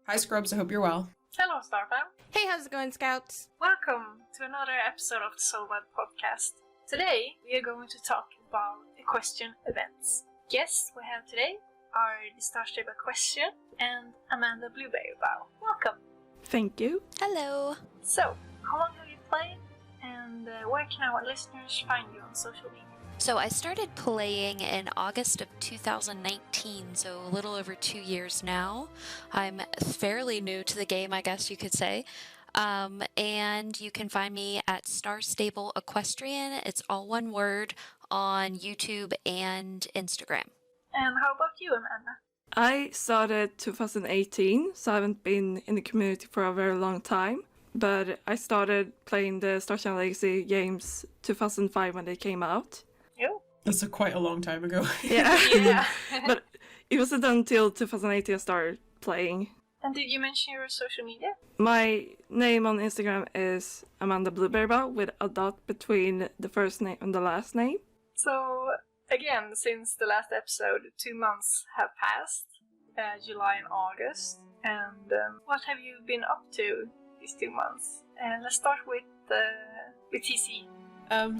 Hi Scrubs, I hope you're well. Hello, Starfam. Hey, how's it going, Scouts? Welcome to another episode of the Soulbud podcast. Today, we are going to talk about equestrian events. Guests we have today are the Starstableequestrian and Amanda Blueberrybow. Welcome. Thank you. Hello. So, how long have you played, and where can our listeners find you on social media? So I started playing in August of 2019, so a little over 2 years now. I'm fairly new to the game, I guess you could say. And you can find me at Starstableequestrian. It's all one word on YouTube and Instagram. And how about you, Amanda? I started 2018, so I haven't been in the community for a very long time. But I started playing the Star Ocean Legacy games 2005 when they came out. Oh. That's quite a long time ago. Yeah. But it wasn't until 2018 I started playing. And did you mention your social media? My name on Instagram is Amanda Blueberrybow with a dot between the first name and the last name. So, again, since the last episode, 2 months have passed, July and August. And what have you been up to these 2 months? And let's start with Cece.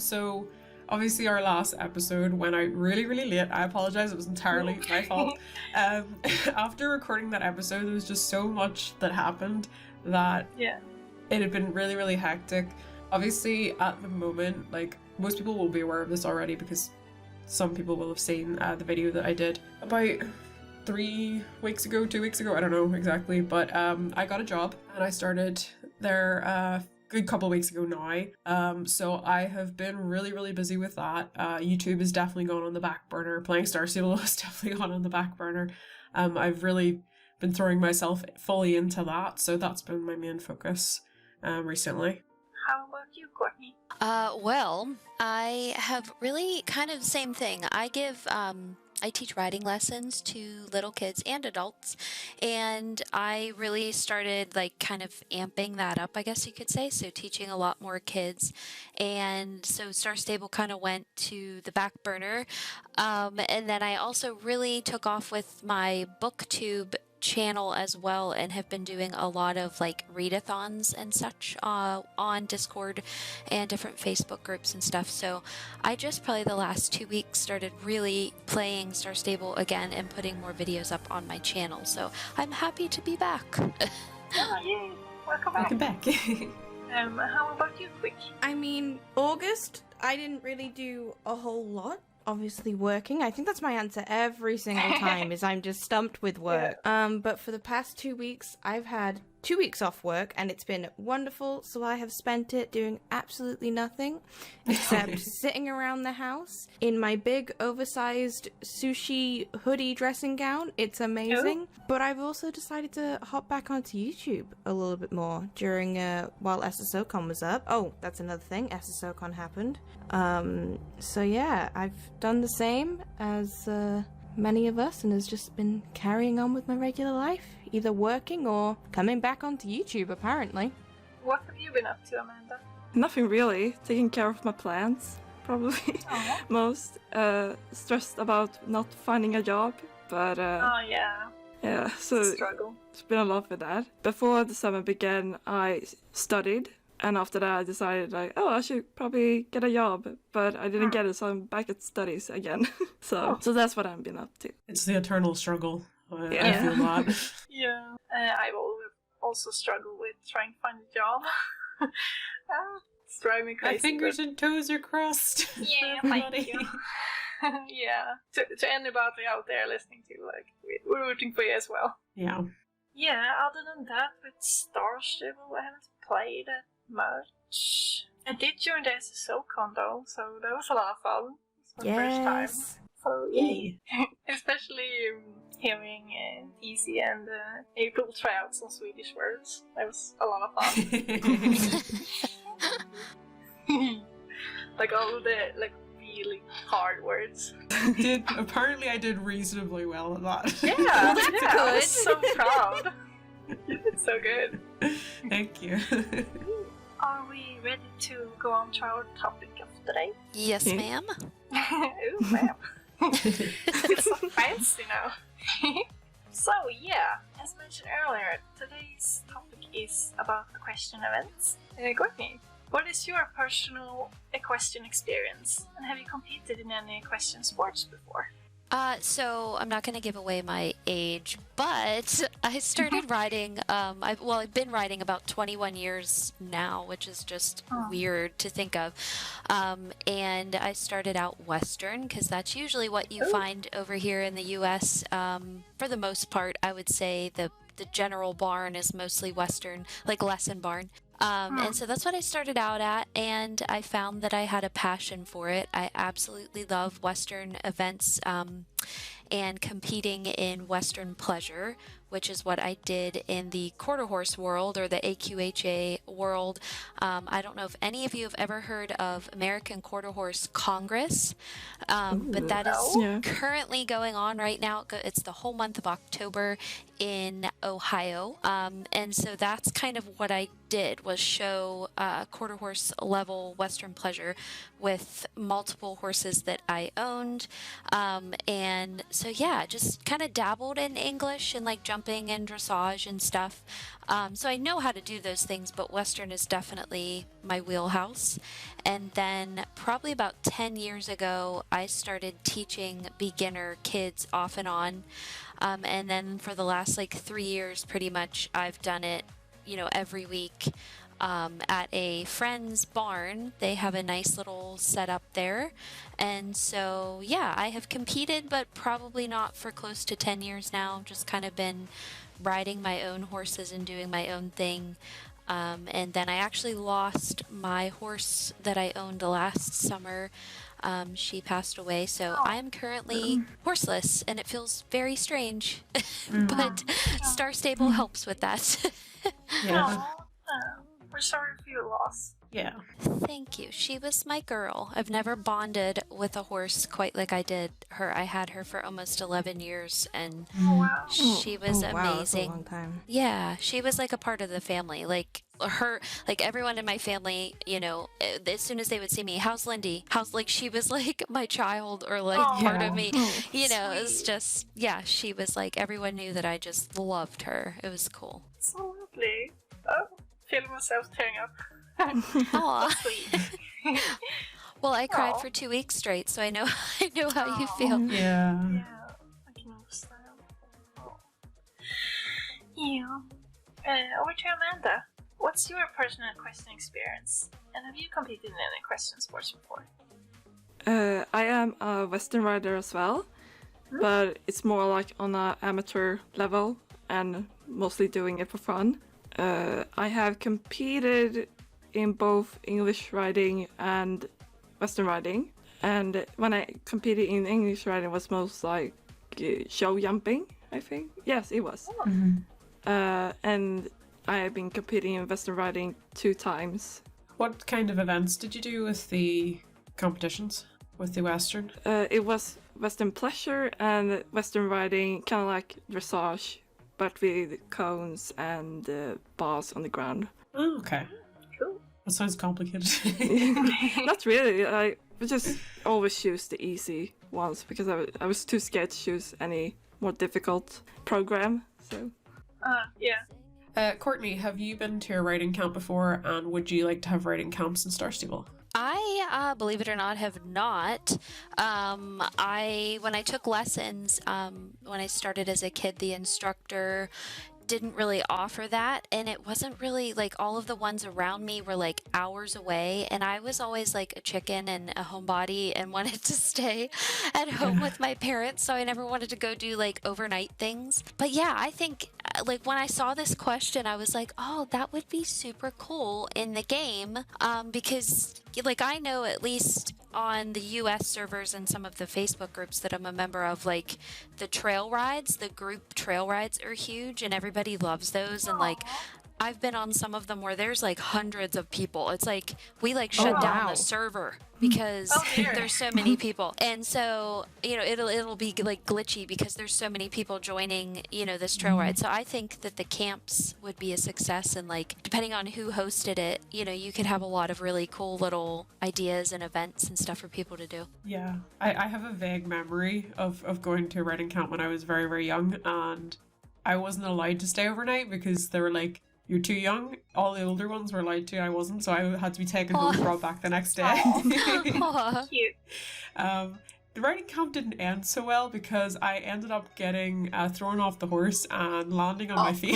So obviously our last episode went out really late. I apologize, it was entirely my fault. After recording that episode, there was just so much that happened that it had been really hectic. Obviously at the moment, like, most people will be aware of this already because some people will have seen the video that I did about 3 weeks ago, 2 weeks ago, I don't know exactly, but I got a job and I started there good couple of weeks ago now. So I have been really busy with that. YouTube is definitely gone on the back burner. Playing Star Stable is definitely gone on the back burner. I've really been throwing myself fully into that, so that's been my main focus recently. How about you, Courtney? Well, I have really kind of the same thing. I teach riding lessons to little kids and adults, and I really started like kind of amping that up, I guess you could say, so teaching a lot more kids, and so Star Stable kind of went to the back burner, and then I also really took off with my booktube channel as well, and have been doing a lot of like readathons and such on Discord and different Facebook groups and stuff. So I just probably the last 2 weeks started really playing Star Stable again and putting more videos up on my channel. So I'm happy to be back. Oh, yay! Welcome back. How about you, Quick? I mean, August, I didn't really do a whole lot. Obviously working. I think that's my answer every single time is I'm just stumped with work. But for the past 2 weeks, I've had 2 weeks off work and it's been wonderful. So I have spent it doing absolutely nothing except sitting around the house in my big oversized sushi hoodie dressing gown. It's amazing. But I've also decided to hop back onto YouTube a little bit more during while SSOCon was up. Oh, that's another thing. SSOCon happened. So yeah, I've done the same as many of us and has just been carrying on with my regular life, either working or coming back onto YouTube apparently. What have you been up to, Amanda? Nothing really, taking care of my plants, probably. Most stressed about not finding a job, but yeah, so struggle. It's been a lot with that. Before the summer began, I studied. And after that, I decided, like, I should probably get a job. But I didn't get it, so I'm back at studies again. So that's what I've been up to. It's the eternal struggle. I feel that. Yeah. I've also struggled with trying to find a job. It's driving me crazy. My fingers and toes are crossed. Yeah, thank you. Yeah. To anybody out there listening to, like, we're rooting for you as well. Yeah. Yeah, other than that, with Star Stable, I haven't played it much. I did join the SSOCon though, so that was a lot of fun. It was my first time. So yay! Especially hearing Cece and April try out some Swedish words. That was a lot of fun. Like all the really hard words. Apparently I did reasonably well at that. Yeah, well, that's good. I was so proud. You did so good. Thank you. Are we ready to go on to our topic of the day? Yes, ma'am. Ooh, ma'am. It's so fancy now. So yeah, as mentioned earlier, today's topic is about equestrian events. Courtney, what is your personal equestrian experience, and have you competed in any equestrian sports before? So I'm not going to give away my age, but I started riding, I've been riding about 21 years now, which is just weird to think of. And I started out Western, because that's usually what you find over here in the US. For the most part, I would say the general barn is mostly Western, like lesson barn. And so that's what I started out at, and I found that I had a passion for it. I absolutely love Western events and competing in Western pleasure, which is what I did in the quarter horse world, or the AQHA world. I don't know if any of you have ever heard of American Quarter Horse Congress, but that is currently going on right now. It's the whole month of October in Ohio. And so that's kind of what I did, was show quarter horse level Western pleasure with multiple horses that I owned. And so yeah, just kind of dabbled in English and like jumping and dressage and stuff. So I know how to do those things, but Western is definitely my wheelhouse. And then probably about 10 years ago, I started teaching beginner kids off and on. And then for the last like 3 years, pretty much, I've done it, every week at a friend's barn. They have a nice little setup there. And so, yeah, I have competed, but probably not for close to 10 years now. Just kind of been riding my own horses and doing my own thing. And then I actually lost my horse that I owned last summer. She passed away, so I am currently horseless, and it feels very strange. But Star Stable helps with that. Yeah. We're sorry for your loss. Yeah. Thank you. She was my girl. I've never bonded with a horse quite like I did her. I had her for almost 11 years, and she was amazing. Wow, that's a long time. Yeah, she was like a part of the family. Like everyone in my family, as soon as they would see me, how's Lindy? She was like my child, or like part of me. It was just, she was like, everyone knew that I just loved her. It was cool. So lovely. Oh, feeling myself tearing up. Aw. Sweet. Well, I cried for 2 weeks straight, so I know how you feel. Yeah. Yeah, I can understand. Yeah. Over to Amanda. What's your personal equestrian experience? And have you competed in any equestrian sports before? I am a Western rider as well, but it's more like on an amateur level and mostly doing it for fun. I have competed in both English riding and Western riding, and when I competed in English riding, it was most like show jumping, I think. Yes, it was. And I have been competing in Western riding 2 times. What kind of events did you do with the competitions, with the Western? It was Western pleasure and Western riding, kind of like dressage, but with cones and bars on the ground. Oh, okay. Cool. That sounds complicated. Not really. I would just always choose the easy ones because I was too scared to choose any more difficult program. So. Yeah. Courtney, have you been to a riding camp before, and would you like to have riding camps in Star Stable? I, believe it or not, have not. When I took lessons, when I started as a kid, the instructor didn't really offer that, and it wasn't really like, all of the ones around me were like hours away, and I was always like a chicken and a homebody and wanted to stay at home with my parents, so I never wanted to go do like overnight things. But yeah, I think like when I saw this question, I was like, oh, that would be super cool in the game, because like I know at least on the US servers and some of the Facebook groups that I'm a member of, like the trail rides, the group trail rides are huge, and everybody everybody loves those, and like I've been on some of them where there's like hundreds of people. It's like we like shut down the server because there's so many people. And so, you know, it'll be like glitchy because there's so many people joining, you know, this trail ride. So I think that the camps would be a success, and like depending on who hosted it, you know, you could have a lot of really cool little ideas and events and stuff for people to do. Yeah. I have a vague memory of going to a riding camp when I was very, very young, and I wasn't allowed to stay overnight because they were like, you're too young. All the older ones were allowed to. I wasn't, so I had to be taken home and brought back the next day. Cute. The riding camp didn't end so well because I ended up getting thrown off the horse and landing on my face.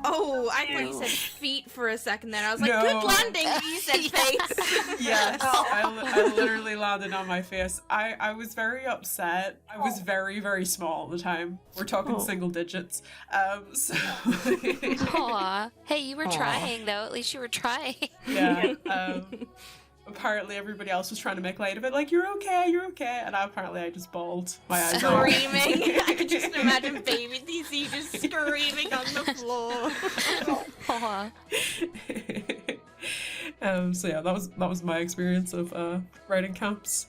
Oh, I thought you said feet for a second then. I was like, No. good landing. You said face. Yes, I literally landed on my face. I was very upset. I was very, very small at the time. We're talking single digits. So Aw. Hey, you were trying though. At least you were trying. yeah. Apparently everybody else was trying to make light of it, like, you're okay, and I just bawled my eyes out. Screaming. I could just imagine baby DC just screaming on the floor. Aw. So yeah, that was my experience of riding camps.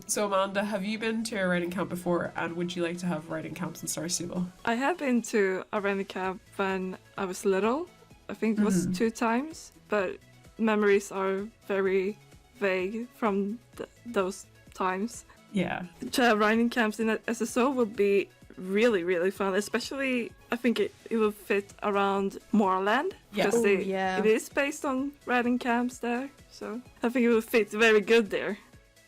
So Amanda, have you been to a riding camp before, and would you like to have riding camps in Star Stable? I have been to a riding camp when I was little. I think it was 2 times, but memories are very vague from those times. Yeah. To have riding camps in SSO would be really, really fun, especially I think it will fit around Moorland, Yeah. because yeah. it is based on riding camps there, so I think it will fit very good there.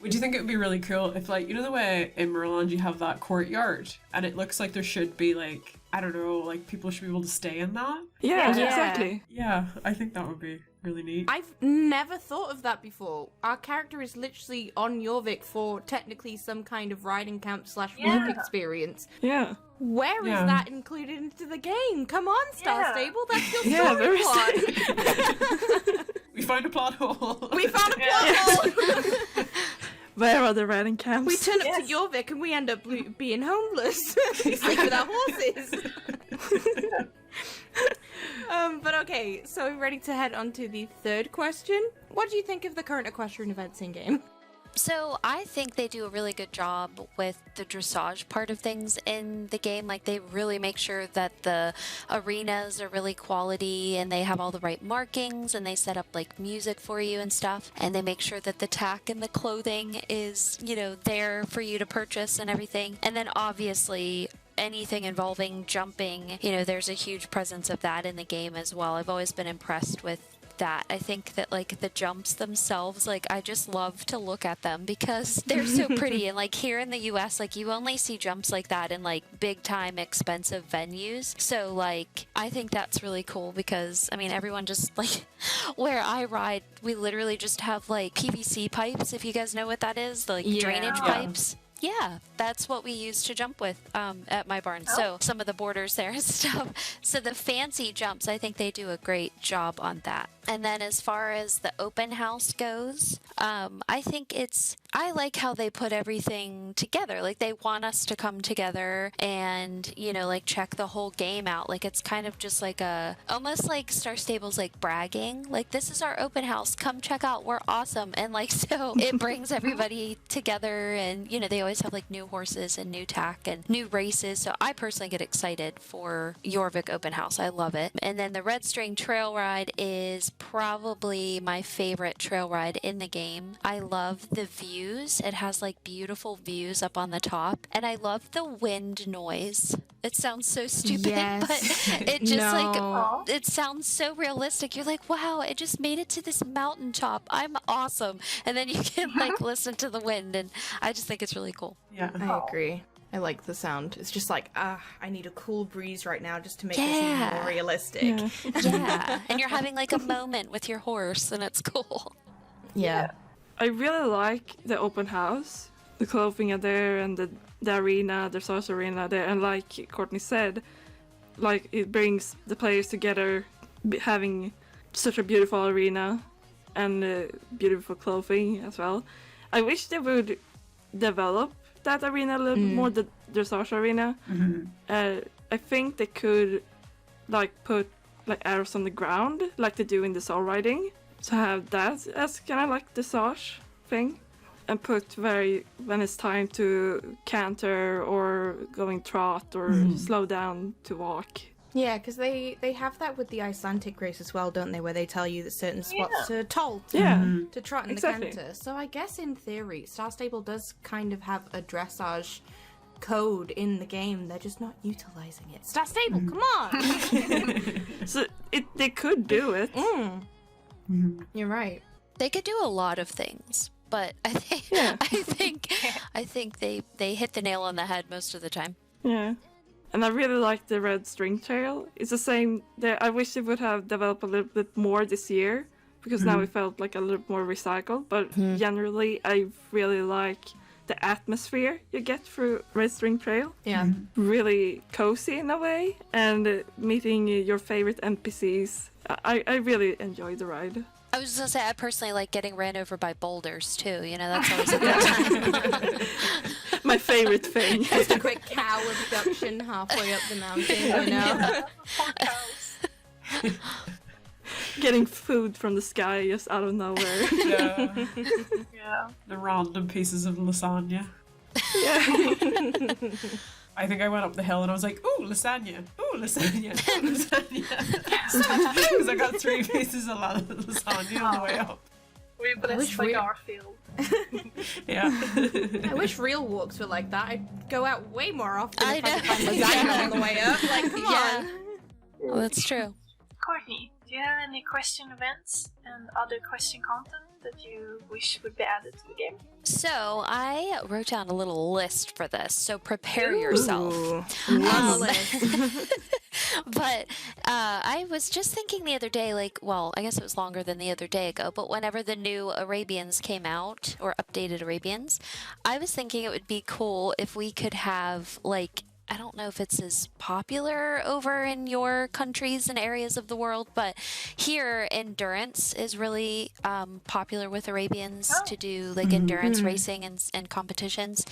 Would you think it would be really cool if, like, you know the way in Moorland you have that courtyard and it looks like there should be, like, I don't know, like people should be able to stay in that? Yeah, Yeah. exactly. Yeah, I think that would be really neat. I've never thought of that before. Our character is literally on Jorvik for technically some kind of riding camp / work experience. Yeah. Where is Yeah. that included into the game? Come on, Star Yeah. Stable, that's your Yeah, story very plot. We found a plot hole. We found a plot hole. Where are the riding camps? We turn up Yes. to Jorvik and we end up being homeless. Sleep with our horses. But okay, so we're ready to head on to the third question. What do you think of the current equestrian events in game? So I think they do a really good job with the dressage part of things in the game. Like they really make sure that the arenas are really quality and they have all the right markings, and they set up like music for you and stuff. And they make sure that the tack and the clothing is, you know, there for you to purchase and everything. And then obviously anything involving jumping, you know, there's a huge presence of that in the game as well. I've always been impressed with that. I think that like the jumps themselves, like I just love to look at them because they're so pretty. And like here in the US, like you only see jumps like that in like big time expensive venues. So like I think that's really cool because I mean everyone just like where I ride, we literally just have like PVC pipes, if you guys know what that is, like drainage pipes. Yeah, that's what we use to jump with at my barn. So some of the borders there and stuff. So the fancy jumps, I think they do a great job on that. And then as far as the open house goes, I think I like how they put everything together. Like they want us to come together and, you know, like check the whole game out. Like it's kind of just like almost like Star Stable's like bragging. Like this is our open house. Come check out. We're awesome. And like, so it brings everybody together, and, you know, they always have like new horses and new tack and new races. So I personally get excited for Jorvik open house. I love it. And then the Red String Trail Ride is probably my favorite trail ride in the game. I love the views. It has like beautiful views up on the top, and I love the wind noise. It sounds so stupid, but it just like it sounds so realistic. You're like, wow, it just made it to this mountaintop. I'm awesome. And then you can like listen to the wind, and I just think it's really cool. Yeah. I agree. I like the sound. It's just like, I need a cool breeze right now just to make this even more realistic. Yeah. And you're having like a moment with your horse, and it's cool. Yeah. I really like the open house. The clothing are there, and the arena, the source arena there, and like Courtney said, like it brings the players together, having such a beautiful arena and beautiful clothing as well. I wish they would develop that arena a little bit more, the dressage arena. I think they could like put like arrows on the ground like they do in the soul riding. So have that as kind of like dressage thing. And put when it's time to canter or going trot or slow down to walk. Yeah, because they have that with the Icelandic race as well, don't they? Where they tell you that certain spots are told to trot and exactly. the canter. So I guess in theory, Star Stable does kind of have a dressage code in the game. They're just not utilizing it. Star Stable, come on! So they could do it. You're right. They could do a lot of things, but I think they hit the nail on the head most of the time. Yeah. And I really like the red string trail. It's the same. I wish it would have developed a little bit more this year, because now it felt like a little more recycled. But generally, I really like the atmosphere you get through red string trail. Yeah. Really cozy in a way, and meeting your favorite NPCs. I really enjoy the ride. I was gonna say, I personally like getting ran over by boulders too. You know, that's always a good time. My favorite thing. Just a quick cow abduction halfway up the mountain, you know? Getting food from the sky just out of nowhere. Yeah. Yeah. The random pieces of lasagna. Yeah. I think I went up the hill and I was like, ooh, lasagna, ooh, lasagna, ooh, lasagna. Because I got 3 pieces of lasagna on the way up. We blessed by Garfield. Yeah. I wish real walks were like that. I'd go out way more often I if I could know. find lasagna on the way up. Like, come on. Well, that's true. Courtney, do you have any question events and other question content that you wish would be added to the game? So I wrote down a little list for this, so prepare yourself. But I was just thinking the other day, like, well, I guess it was longer than the other day ago, but whenever the new Arabians came out, or updated Arabians, I was thinking it would be cool if we could have, like, I don't know if it's as popular over in your countries and areas of the world, but here endurance is really popular with Arabians to do like endurance racing and competitions.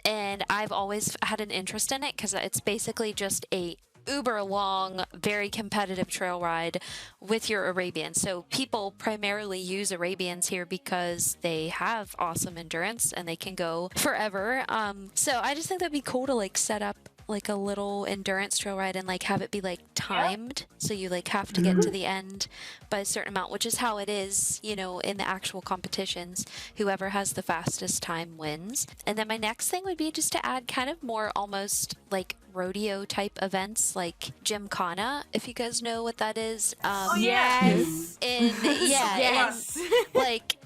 And I've always had an interest in it because it's basically just a uber long, very competitive trail ride with your Arabians. So people primarily use Arabians here because they have awesome endurance and they can go forever. So I just think that'd be cool to like set up like a little endurance trail ride and like have it be like timed, so you like have to get to the end by a certain amount, which is how it is, you know, in the actual competitions. Whoever has the fastest time wins. And then my next thing would be just to add kind of more almost like rodeo type events like Gymkhana, if you guys know what that is. Yes. Yes. Like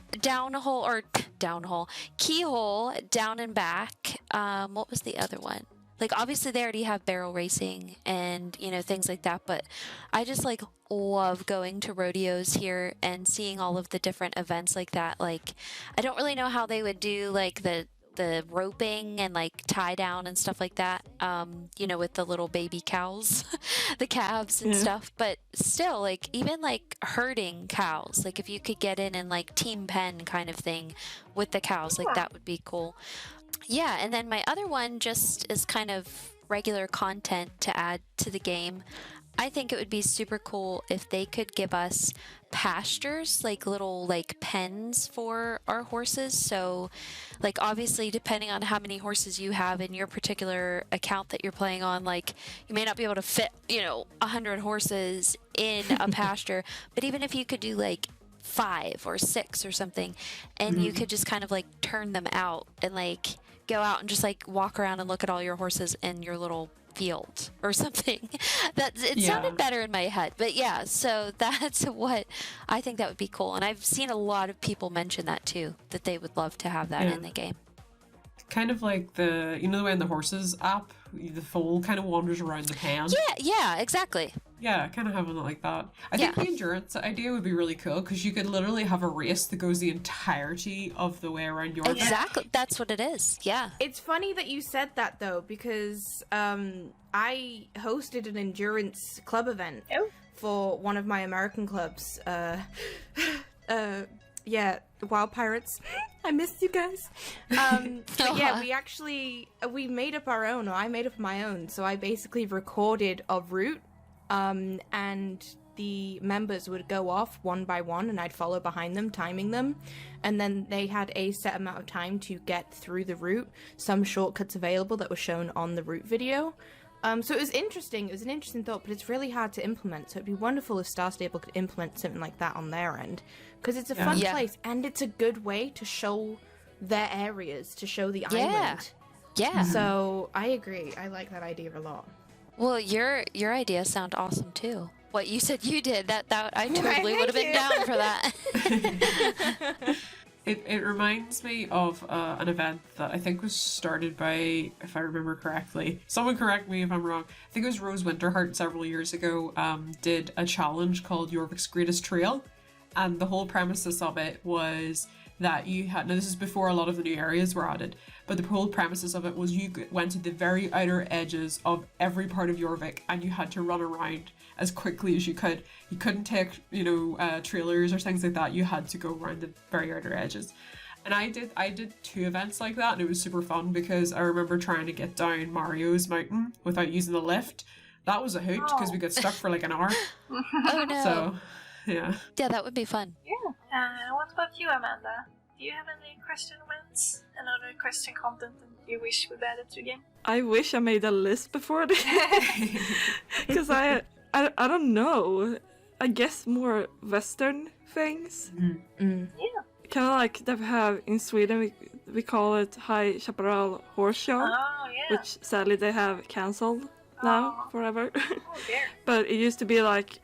keyhole, down and back. What was the other one? Like, obviously they already have barrel racing and, you know, things like that, but I just, like, love going to rodeos here and seeing all of the different events like that. Like, I don't really know how they would do, like, the roping and, like, tie down and stuff like that, you know, with the little baby cows, the calves and stuff, but still, like, even, like, herding cows, like, if you could get in and, like, team pen kind of thing with the cows, like, that would be cool. Yeah, and then my other one just is kind of regular content to add to the game. I think it would be super cool if they could give us pastures, like little like pens for our horses. So like obviously depending on how many horses you have in your particular account that you're playing on, like you may not be able to fit, you know, 100 horses in a pasture, but even if you could do like 5 or 6 or something, and you could just kind of like turn them out and like go out and just like walk around and look at all your horses in your little field or something. Sounded better in my head, but yeah, so that's what I think that would be cool. And I've seen a lot of people mention that too, that they would love to have that in the game. Kind of like the, you know, the way in the horses app, the foal kind of wanders around the pen. Yeah, exactly. Yeah, kind of having it like that. I think the endurance idea would be really cool because you could literally have a race that goes the entirety of the way around your Exactly, that's what it is. Yeah. It's funny that you said that though, because I hosted an endurance club event for one of my American clubs. Wild Pirates. I missed you guys. But yeah, we made up our own, or I made up my own. So I basically recorded a route, and the members would go off one by one, and I'd follow behind them, timing them. And then they had a set amount of time to get through the route. Some shortcuts available that were shown on the route video. So it was interesting. It was an interesting thought, but it's really hard to implement. So it'd be wonderful if Star Stable could implement something like that on their end, because it's a fun place and it's a good way to show their areas, to show the island. Yeah. So I agree. I like that idea a lot. Well, your ideas sound awesome too. What you said you did, that I totally would have been down for that. It reminds me of an event that I think was started by, if I remember correctly, someone correct me if I'm wrong, I think it was Rose Winterheart several years ago, did a challenge called Jorvik's Greatest Trail, and the whole premises of it was that you had, now this is before a lot of the new areas were added, but the whole premises of it was you went to the very outer edges of every part of Jorvik and you had to run around as quickly as you could. You couldn't take, trailers or things like that. You had to go around the very outer edges. And I did 2 events like that, and it was super fun because I remember trying to get down Mario's mountain without using the lift. That was a hoot because we got stuck for like an hour. Oh no. So, yeah. Yeah, that would be fun. Yeah. What about you, Amanda? Do you have any equestrian events and other equestrian content that you wish would add to the game? I wish I made a list before this. Because I don't know. I guess more Western things. Yeah. Kind of like that we have in Sweden. We call it High Chaparral Horse Show. Oh, yeah. Which sadly they have cancelled now forever. Oh, dear. But it used to be like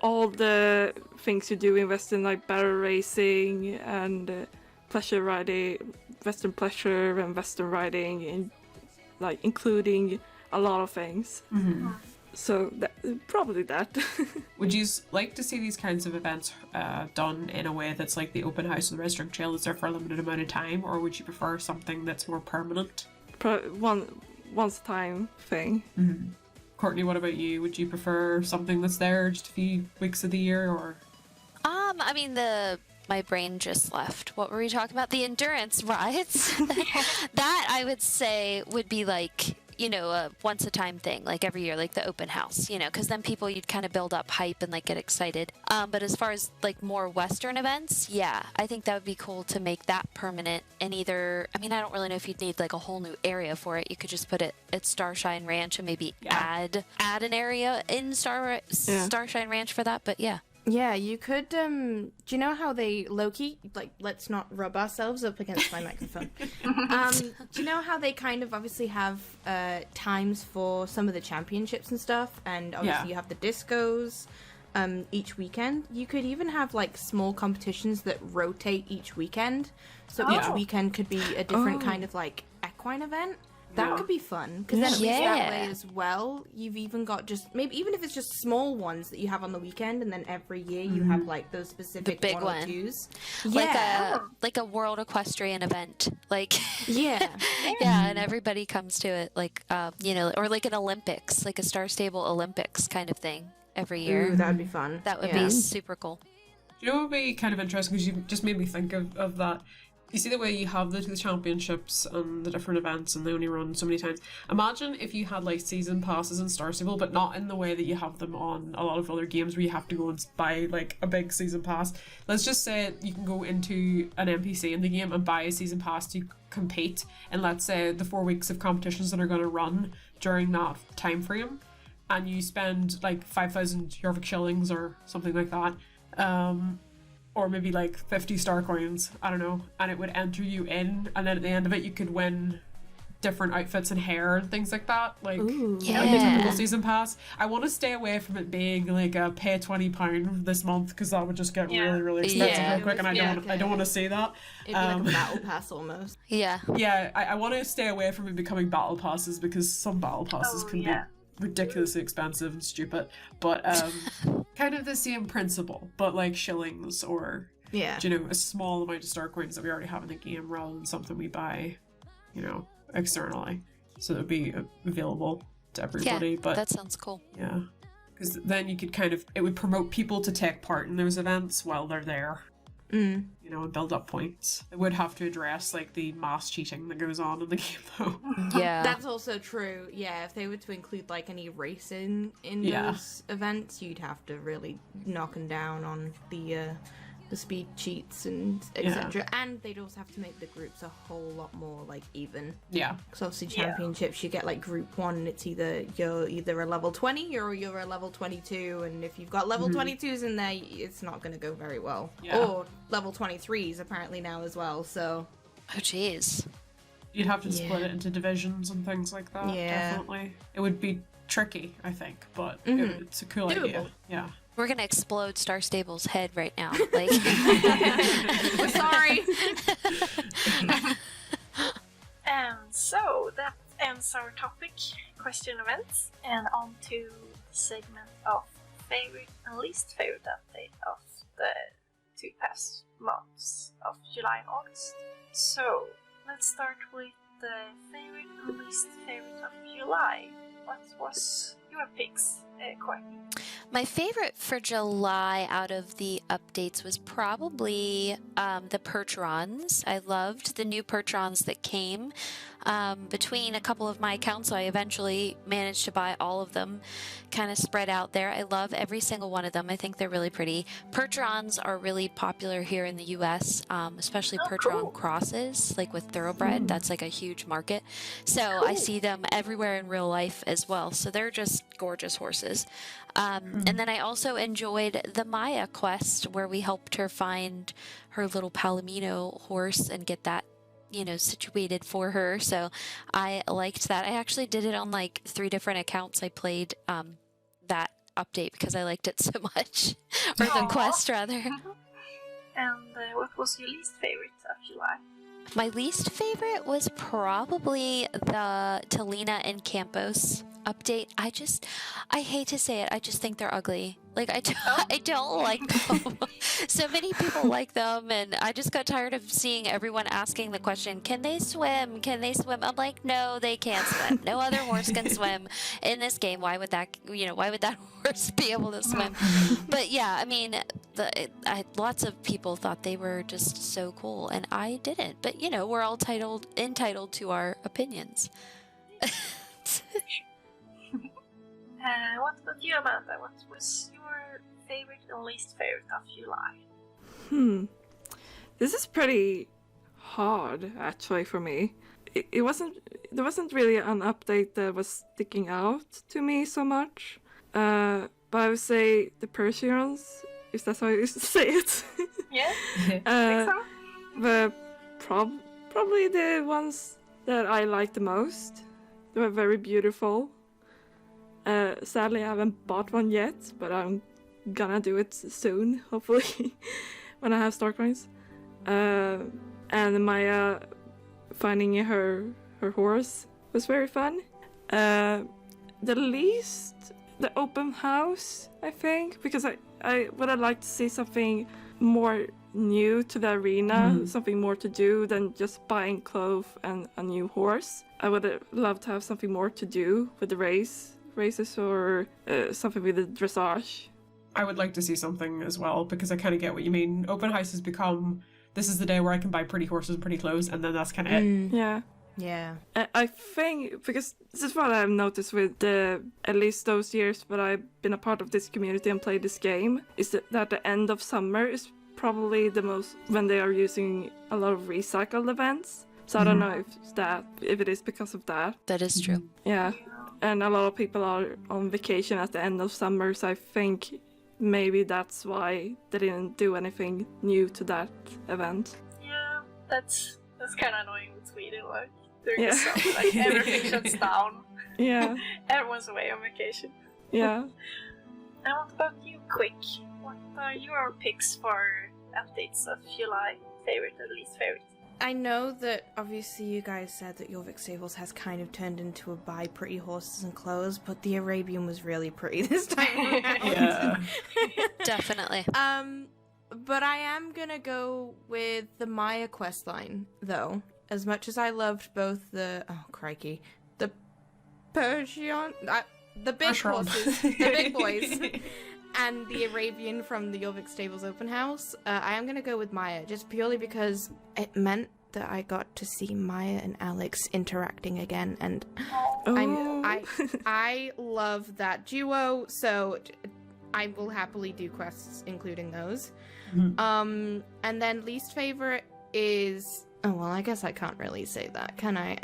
all the things you do in Western, like barrel racing and pleasure riding, Western pleasure and Western riding, and like including a lot of things. So probably that. Would you like to see these kinds of events done in a way that's like the open house or the restaurant trail is there for a limited amount of time, or would you prefer something that's more permanent? Once a time thing. Courtney, what about you? Would you prefer something that's there just a few weeks of the year, or? I mean, my brain just left. What were we talking about? The endurance rides. That I would say would be like, a once a time thing, like every year, like the open house, because then people, you'd kind of build up hype and like get excited. But as far as like more Western events, yeah, I think that would be cool to make that permanent. And I don't really know if you'd need like a whole new area for it. You could just put it at Starshine Ranch and maybe add an area in Starshine Ranch for that. But yeah. Yeah, you could, do you know how they, low-key, like, let's not rub ourselves up against my microphone. Do you know how they kind of obviously have times for some of the championships and stuff, and obviously you have the discos each weekend? You could even have, like, small competitions that rotate each weekend, so each weekend could be a different kind of, like, equine event. That could be fun, because then at least that way as well, you've even got just, maybe even if it's just small ones that you have on the weekend, and then every year you have like those specific big one or twos. Like a World Equestrian event. Like and everybody comes to it, like or like an Olympics, like a Star Stable Olympics kind of thing every year. Ooh, that'd be fun. That would be super cool. You know what would be kind of interesting, because you just made me think of that. You see the way you have the championships and the different events, and they only run so many times. Imagine if you had like season passes in Star Stable, but not in the way that you have them on a lot of other games where you have to go and buy like a big season pass. Let's just say you can go into an NPC in the game and buy a season pass to compete, and let's say the 4 weeks of competitions that are going to run during that time frame, and you spend like 5,000 Jorvik shillings or something like that. Or maybe like 50 star coins, I don't know, and it would enter you in, and then at the end of it you could win different outfits and hair and things like that, like a typical season pass. I want to stay away from it being like a pay £20 this month, because that would just get really, really expensive real quick, and I don't want to see that. It'd be like a battle pass almost. I want to stay away from it becoming battle passes, because some battle passes can be ridiculously expensive and stupid, but kind of the same principle, but like shillings or a small amount of star coins that we already have in the game, rather than something we buy externally, so it would be available to everybody. But that sounds cool. Because then you could it would promote people to take part in those events while they're there. Mm. you know, and build up points. They would have to address like the mass cheating that goes on in the game though. Yeah. That's also true. Yeah, if they were to include like any racing in those events, you'd have to really knock them down on the speed cheats and etc. And they'd also have to make the groups a whole lot more like even. Yeah. Because obviously championships, you get like group 1, and it's you're either a level 20 or you're a level 22, and if you've got level 22s in there, it's not going to go very well. Yeah. Or level 23s apparently now as well. So. Oh, jeez. You'd have to split it into divisions and things like that. Yeah. Definitely. It would be tricky, I think, but it's a cool idea. Yeah. We're gonna explode Star Stable's head right now. Like, We're sorry. So that ends our topic, Equestrian Events, and on to the segment of favorite and least favorite update of the 2 past months of July and August. So let's start with the favorite and least favorite of July. What was your picks, Courtney? my favorite for July out of the updates was probably the Percherons. I loved the new Percherons that came. Between a couple of my accounts, so I eventually managed to buy all of them, kind of spread out there. I love every single one of them. I think they're really pretty. Percherons are really popular here in the US, especially Percheron crosses, like with thoroughbred. That's like a huge market. So I see them everywhere in real life as well. So they're just gorgeous horses. And then I also enjoyed the Maya quest, where we helped her find her little Palomino horse and get that, you know, situated for her. So I liked that. I actually did it on like 3 different accounts. I played that update because I liked it so much. Or the quest, rather. And what was your least favorite of July? My least favorite was probably the Talina and Campos update. I hate to say it, I just think they're ugly. Like, I don't like them. So many people like them, and I just got tired of seeing everyone asking the question, can they swim? Can they swim? I'm like, no, they can't swim. No other horse can swim in this game. Why would that horse be able to swim? But yeah, I mean, lots of people thought they were just so cool, and I didn't. But, you know, we're all entitled to our opinions. What about you, Amanda? What was your favorite and least favorite of July? This is pretty hard, actually, for me. There wasn't really an update that was sticking out to me so much. But I would say the Persians, if that's how you used to say it. Yeah, think so? But probably the ones that I liked the most. They were very beautiful. Sadly, I haven't bought one yet, but I'm gonna do it soon, hopefully, when I have star coins. And Maya finding her horse was very fun. The open house, I think, because I would have liked to see something more new to the arena, something more to do than just buying clothes and a new horse. I would have loved to have something more to do with the races or something with the dressage. I would like to see something as well, because I kind of get what you mean. Open house has become, this is the day where I can buy pretty horses and pretty clothes, and then that's kind of it. Yeah. I think, because this is what I've noticed with at least those years that I've been a part of this community and played this game, is that the end of summer is probably the most when they are using a lot of recycled events. So I don't know if it is because of that. That is true. Yeah. And a lot of people are on vacation at the end of summer, so I think maybe that's why they didn't do anything new to that event. Yeah, that's kind of annoying with Sweden, like during the summer, like everything shuts down. Yeah. Everyone's away on vacation. Yeah. And what about you, Quick? What are your picks for updates of July? Favorite and least favorite? I know that obviously you guys said that Jorvik Stables has kind of turned into a buy pretty horses and clothes, but the Arabian was really pretty this time around. Yeah. Definitely. But I am gonna go with the Maya questline, though. As much as I loved both the... Oh, crikey. The Persian... the big Shrub. horses, the big boys, and the Arabian from the Jorvik Stables open house, I am going to go with Maya, just purely because it meant that I got to see Maya and Alex interacting again, and I love that duo, so I will happily do quests including those. And then least favorite is, oh well, I guess I can't really say that, can I?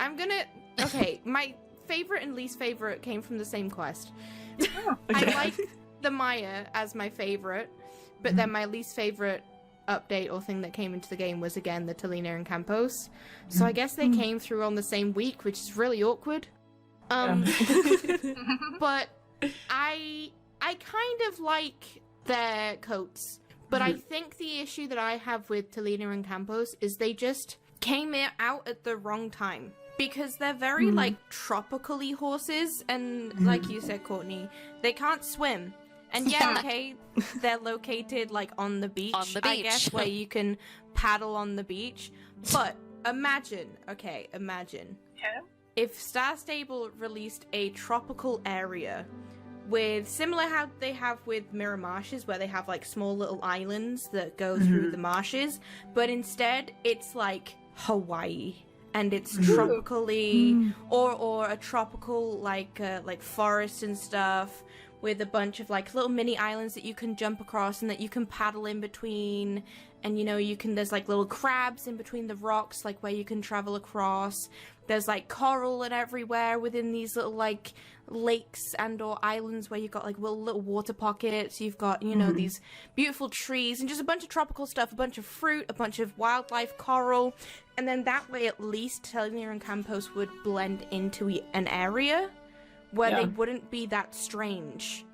Okay, my favorite and least favorite came from the same quest. I like the Maya as my favorite, but then my least favorite update or thing that came into the game was again the Talina and Campos. So I guess they came through on the same week, which is really awkward. But I kind of like their coats. But I think the issue that I have with Talina and Campos is they just came out at the wrong time. Because they're very, like, tropically horses, and like you said, Courtney, they can't swim. And yeah, okay, they're located, like, on the beach, I guess, where you can paddle on the beach. But imagine if Star Stable released a tropical area with, similar how they have with Mirror Marshes, where they have, like, small little islands that go through the marshes, but instead it's, like, Hawaii. And it's tropically, or a tropical, like forest and stuff, with a bunch of, like, little mini islands that you can jump across and that you can paddle in between. And, you know, there's, like, little crabs in between the rocks, like, where you can travel across. There's, like, coral and everywhere within these little, like, lakes and or islands where you've got, like, little water pockets. You've got, you know, these beautiful trees and just a bunch of tropical stuff, a bunch of fruit, a bunch of wildlife, coral. And then that way, at least, Talina and Campos would blend into an area where they wouldn't be that strange,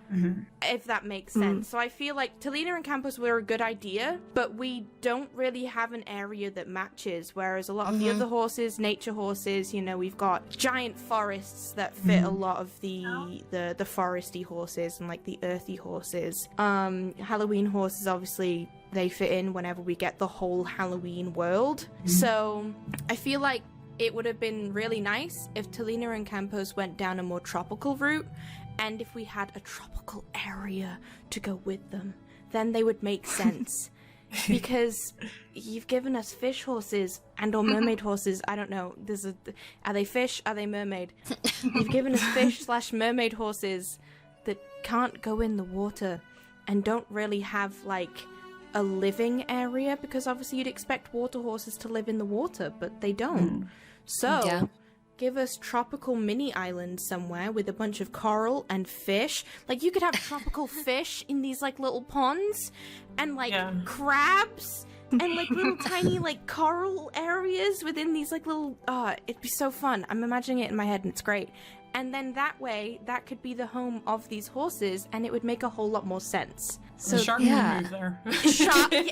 if that makes sense. So I feel like Talina and Campos were a good idea, but we don't really have an area that matches, whereas a lot of the other horses, nature horses, you know, we've got giant forests that fit a lot of the foresty horses and, like, the earthy horses. Halloween horses, obviously, they fit in whenever we get the whole Halloween world. So I feel like it would have been really nice if Talina and Campos went down a more tropical route, and if we had a tropical area to go with them, then they would make sense. Because you've given us fish horses and or mermaid horses. I don't know. Are they fish? Are they mermaid? You've given us fish/mermaid horses that can't go in the water and don't really have, like, a living area, because obviously you'd expect water horses to live in the water, but they don't. So give us tropical mini islands somewhere with a bunch of coral and fish. Like, you could have tropical fish in these, like, little ponds, and, like, crabs, and, like, little tiny, like, coral areas within these, like, little, it'd be so fun. I'm imagining it in my head, and it's great. And then that way, that could be the home of these horses, and it would make a whole lot more sense. So, the shark move there. Exactly.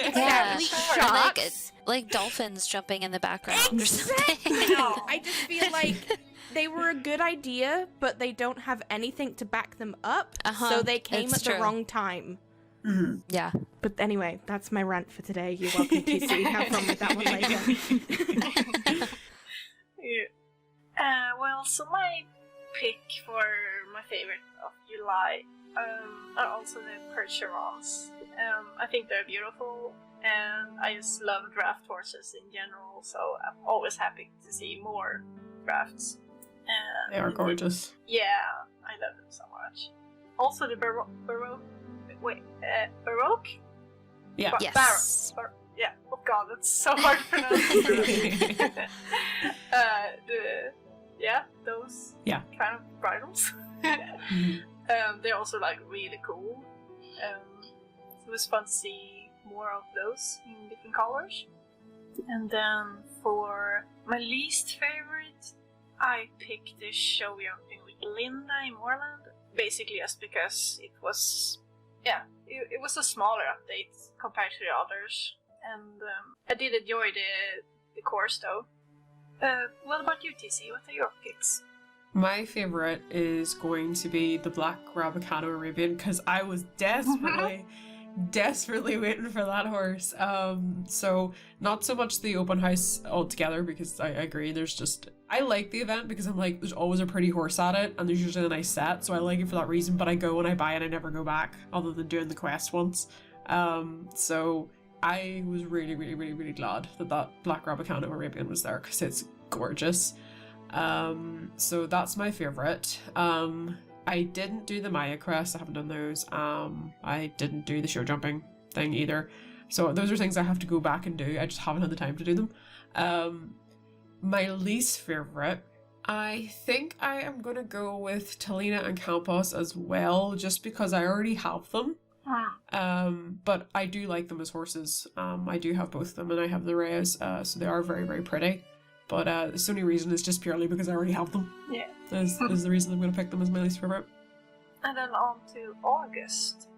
Sharks. Like dolphins jumping in the background or something. I just feel like they were a good idea, but they don't have anything to back them up, so they came at the wrong time. Yeah. But anyway, that's my rant for today. You're welcome, TC. Have fun with that one later. Well, so my pick for my favorite of July are also the Percherons. I think they're beautiful, and I just love draft horses in general, so I'm always happy to see more drafts. They are gorgeous. Yeah, I love them so much. Also the Baroque? Yeah. Yes. Yeah, oh god, that's so hard to pronounce. Those kind of bridles. They're also, like, really cool. It was fun to see more of those in different colors. And then for my least favorite, I picked the show jumping with Linda in Moorland. Basically just because it was a smaller update compared to the others. And I did enjoy the course though. What about you, TC? What are your picks? My favorite is going to be the Black Rabicano Arabian, because I was desperately waiting for that horse. So not so much the open house altogether, because I agree, there's just I like the event because I'm like, there's always a pretty horse at it, and there's usually a nice set, so I like it for that reason, but I go and I buy it, I never go back, other than doing the quest once. So I was really, really, really, really glad that Black Rabicano Arabian was there, because it's gorgeous. So that's my favourite. I didn't do the Maya quest, I haven't done those. I didn't do the show jumping thing either. So those are things I have to go back and do, I just haven't had the time to do them. My least favourite, I think I am going to go with Talina and Campos as well, just because I already have them. But I do like them as horses. I do have both of them, and I have the rays, so they are very, very pretty. But the only reason is just purely because I already have them. Yeah. Is the reason I'm going to pick them as my least favourite. And then on to August.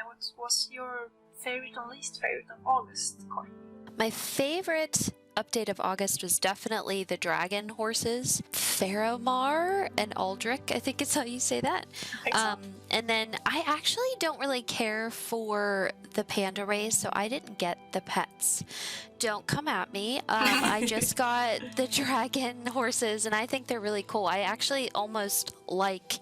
What was your favourite and least favourite of August, Courtney? My favorite update of August was definitely the dragon horses, Feromar and Aldrich, I think it's how you say that. And then I actually don't really care for the panda race, so I didn't get the pets. Don't come at me. I just got the dragon horses, and I think they're really cool. I actually almost like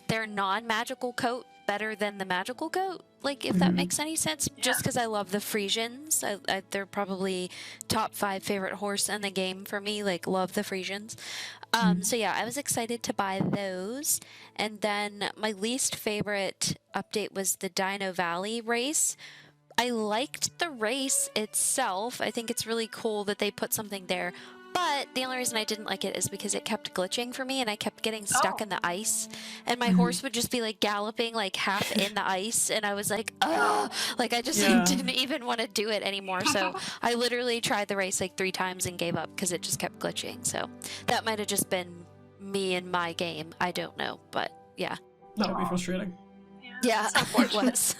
their non-magical coat better than the magical coat, like, if that makes any sense. Just because I love the Frisians. They're probably top 5 favorite horse in the game for me. Like, love the Frisians. So yeah, I was excited to buy those. And then my least favorite update was the Dino Valley race. I liked the race itself. I think it's really cool that they put something there. But the only reason I didn't like it is because it kept glitching for me, and I kept getting stuck in the ice, and my horse would just be like galloping like half in the ice, and I was like, ugh, like I just like, didn't even want to do it anymore. So I literally tried the race like 3 times and gave up because it just kept glitching. So that might have just been me and my game. I don't know, but yeah. That would be frustrating. Yeah, it was.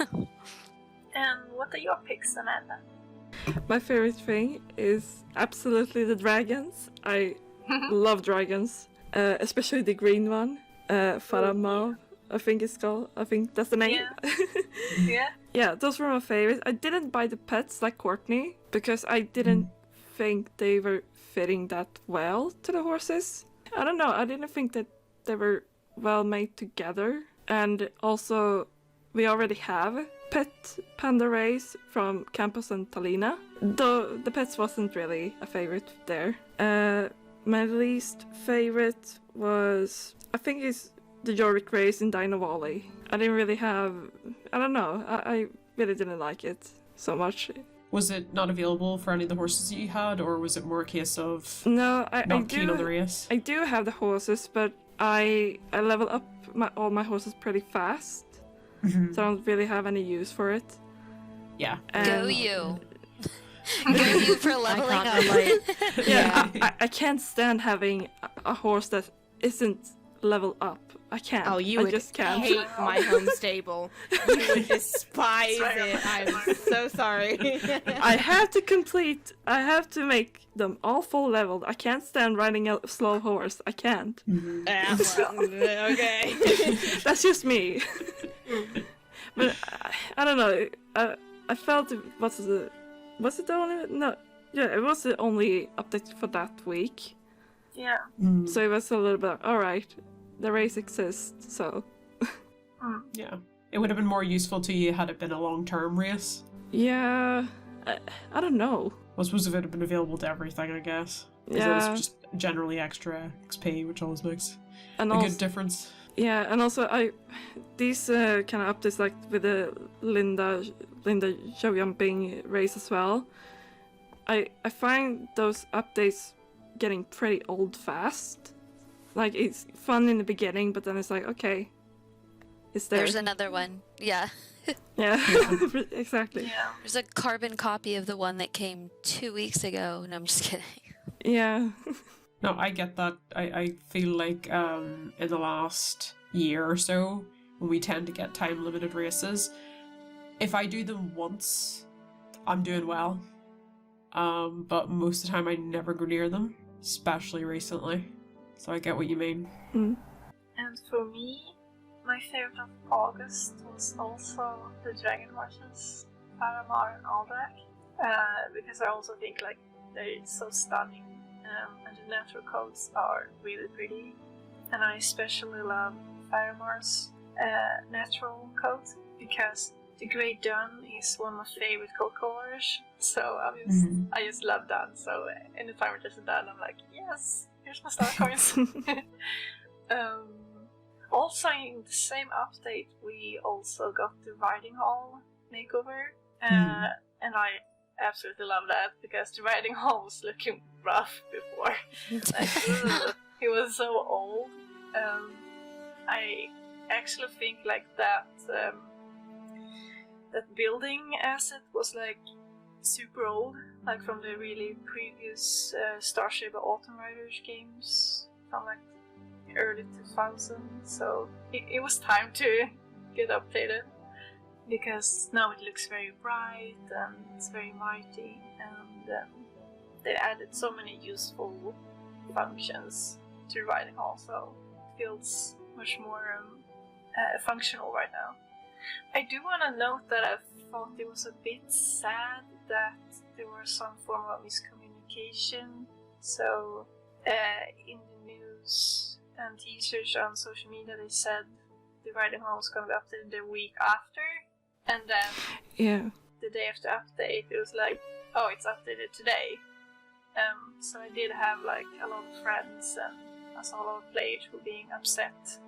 And what are your picks, Amanda? My favorite thing is absolutely the dragons. I love dragons, especially the green one, Faramao, I think it's called. I think that's the name. Yeah. Yeah, those were my favorites. I didn't buy the pets like Courtney because I didn't think they were fitting that well to the horses. I don't know, I didn't think that they were well made together. And also, we already have pet panda race from Campos and Talina, though the pets wasn't really a favorite there. My least favorite was, I think it's the Jorvik race in Dino Valley. I didn't really have, I don't know, I really didn't like it so much. Was it not available for any of the horses that you had, or was it more a case of No, I keen on the race? I do have the horses, but I level up all my horses pretty fast. So I don't really have any use for it. Yeah. Go you. Go you for leveling up. I can't stand having a horse that isn't level up. I can't. Oh, you I would just can't. hate my home stable. You would despise it. I'm so sorry. I have to make them all full leveled. I can't stand riding a slow horse. I can't. Okay. That's just me. But I don't know. I felt it was it the only? No. Yeah, it was the only update for that week. Yeah. So it was a little bit alright. The race exists, so. Yeah. It would have been more useful to you had it been a long-term race. Yeah. I don't know. I suppose if it had been available to everything, I guess. Because it was just generally extra XP, which always makes a good difference. Yeah, and also these kind of updates, like with the Linda show jumping race as well. I find those updates getting pretty old fast. Like, it's fun in the beginning, but then it's like, okay, it's there. There's another one. Yeah. Yeah, exactly. Yeah. There's a carbon copy of the one that came 2 weeks ago. No, I'm just kidding. Yeah. No, I get that. I feel like in the last year or so, when we tend to get time-limited races, if I do them once, I'm doing well. But most of the time I never go near them, especially recently. So I get what you mean. Mm. And for me, my favorite of August was also the dragon horses, Faramar and Aldrich. Because I also think like they're so stunning and the natural coats are really pretty. And I especially love Faramar's natural coat because the grey dun is one of my favorite coat colors. So I just love dun. So anytime there's a dun, I'm like, yes, here's my star coins. Also, in the same update, we also got the riding hall makeover, and I absolutely love that because the riding hall was looking rough before. Like, it was so old. I actually think like that that building asset was like super old, like from the really previous Starship Autumn Riders games from like early 2000s. So it was time to get updated because now it looks very bright and it's very mighty, and they added so many useful functions to riding hall, so it feels much more functional right now. I do want to note that I thought it was a bit sad that there was some form of miscommunication. So in the news and teasers on social media, they said the riding hall was going to be updated the week after, and then the day after update it was like, oh, it's updated today. So I did have like a lot of friends and I saw a lot of players who were being upset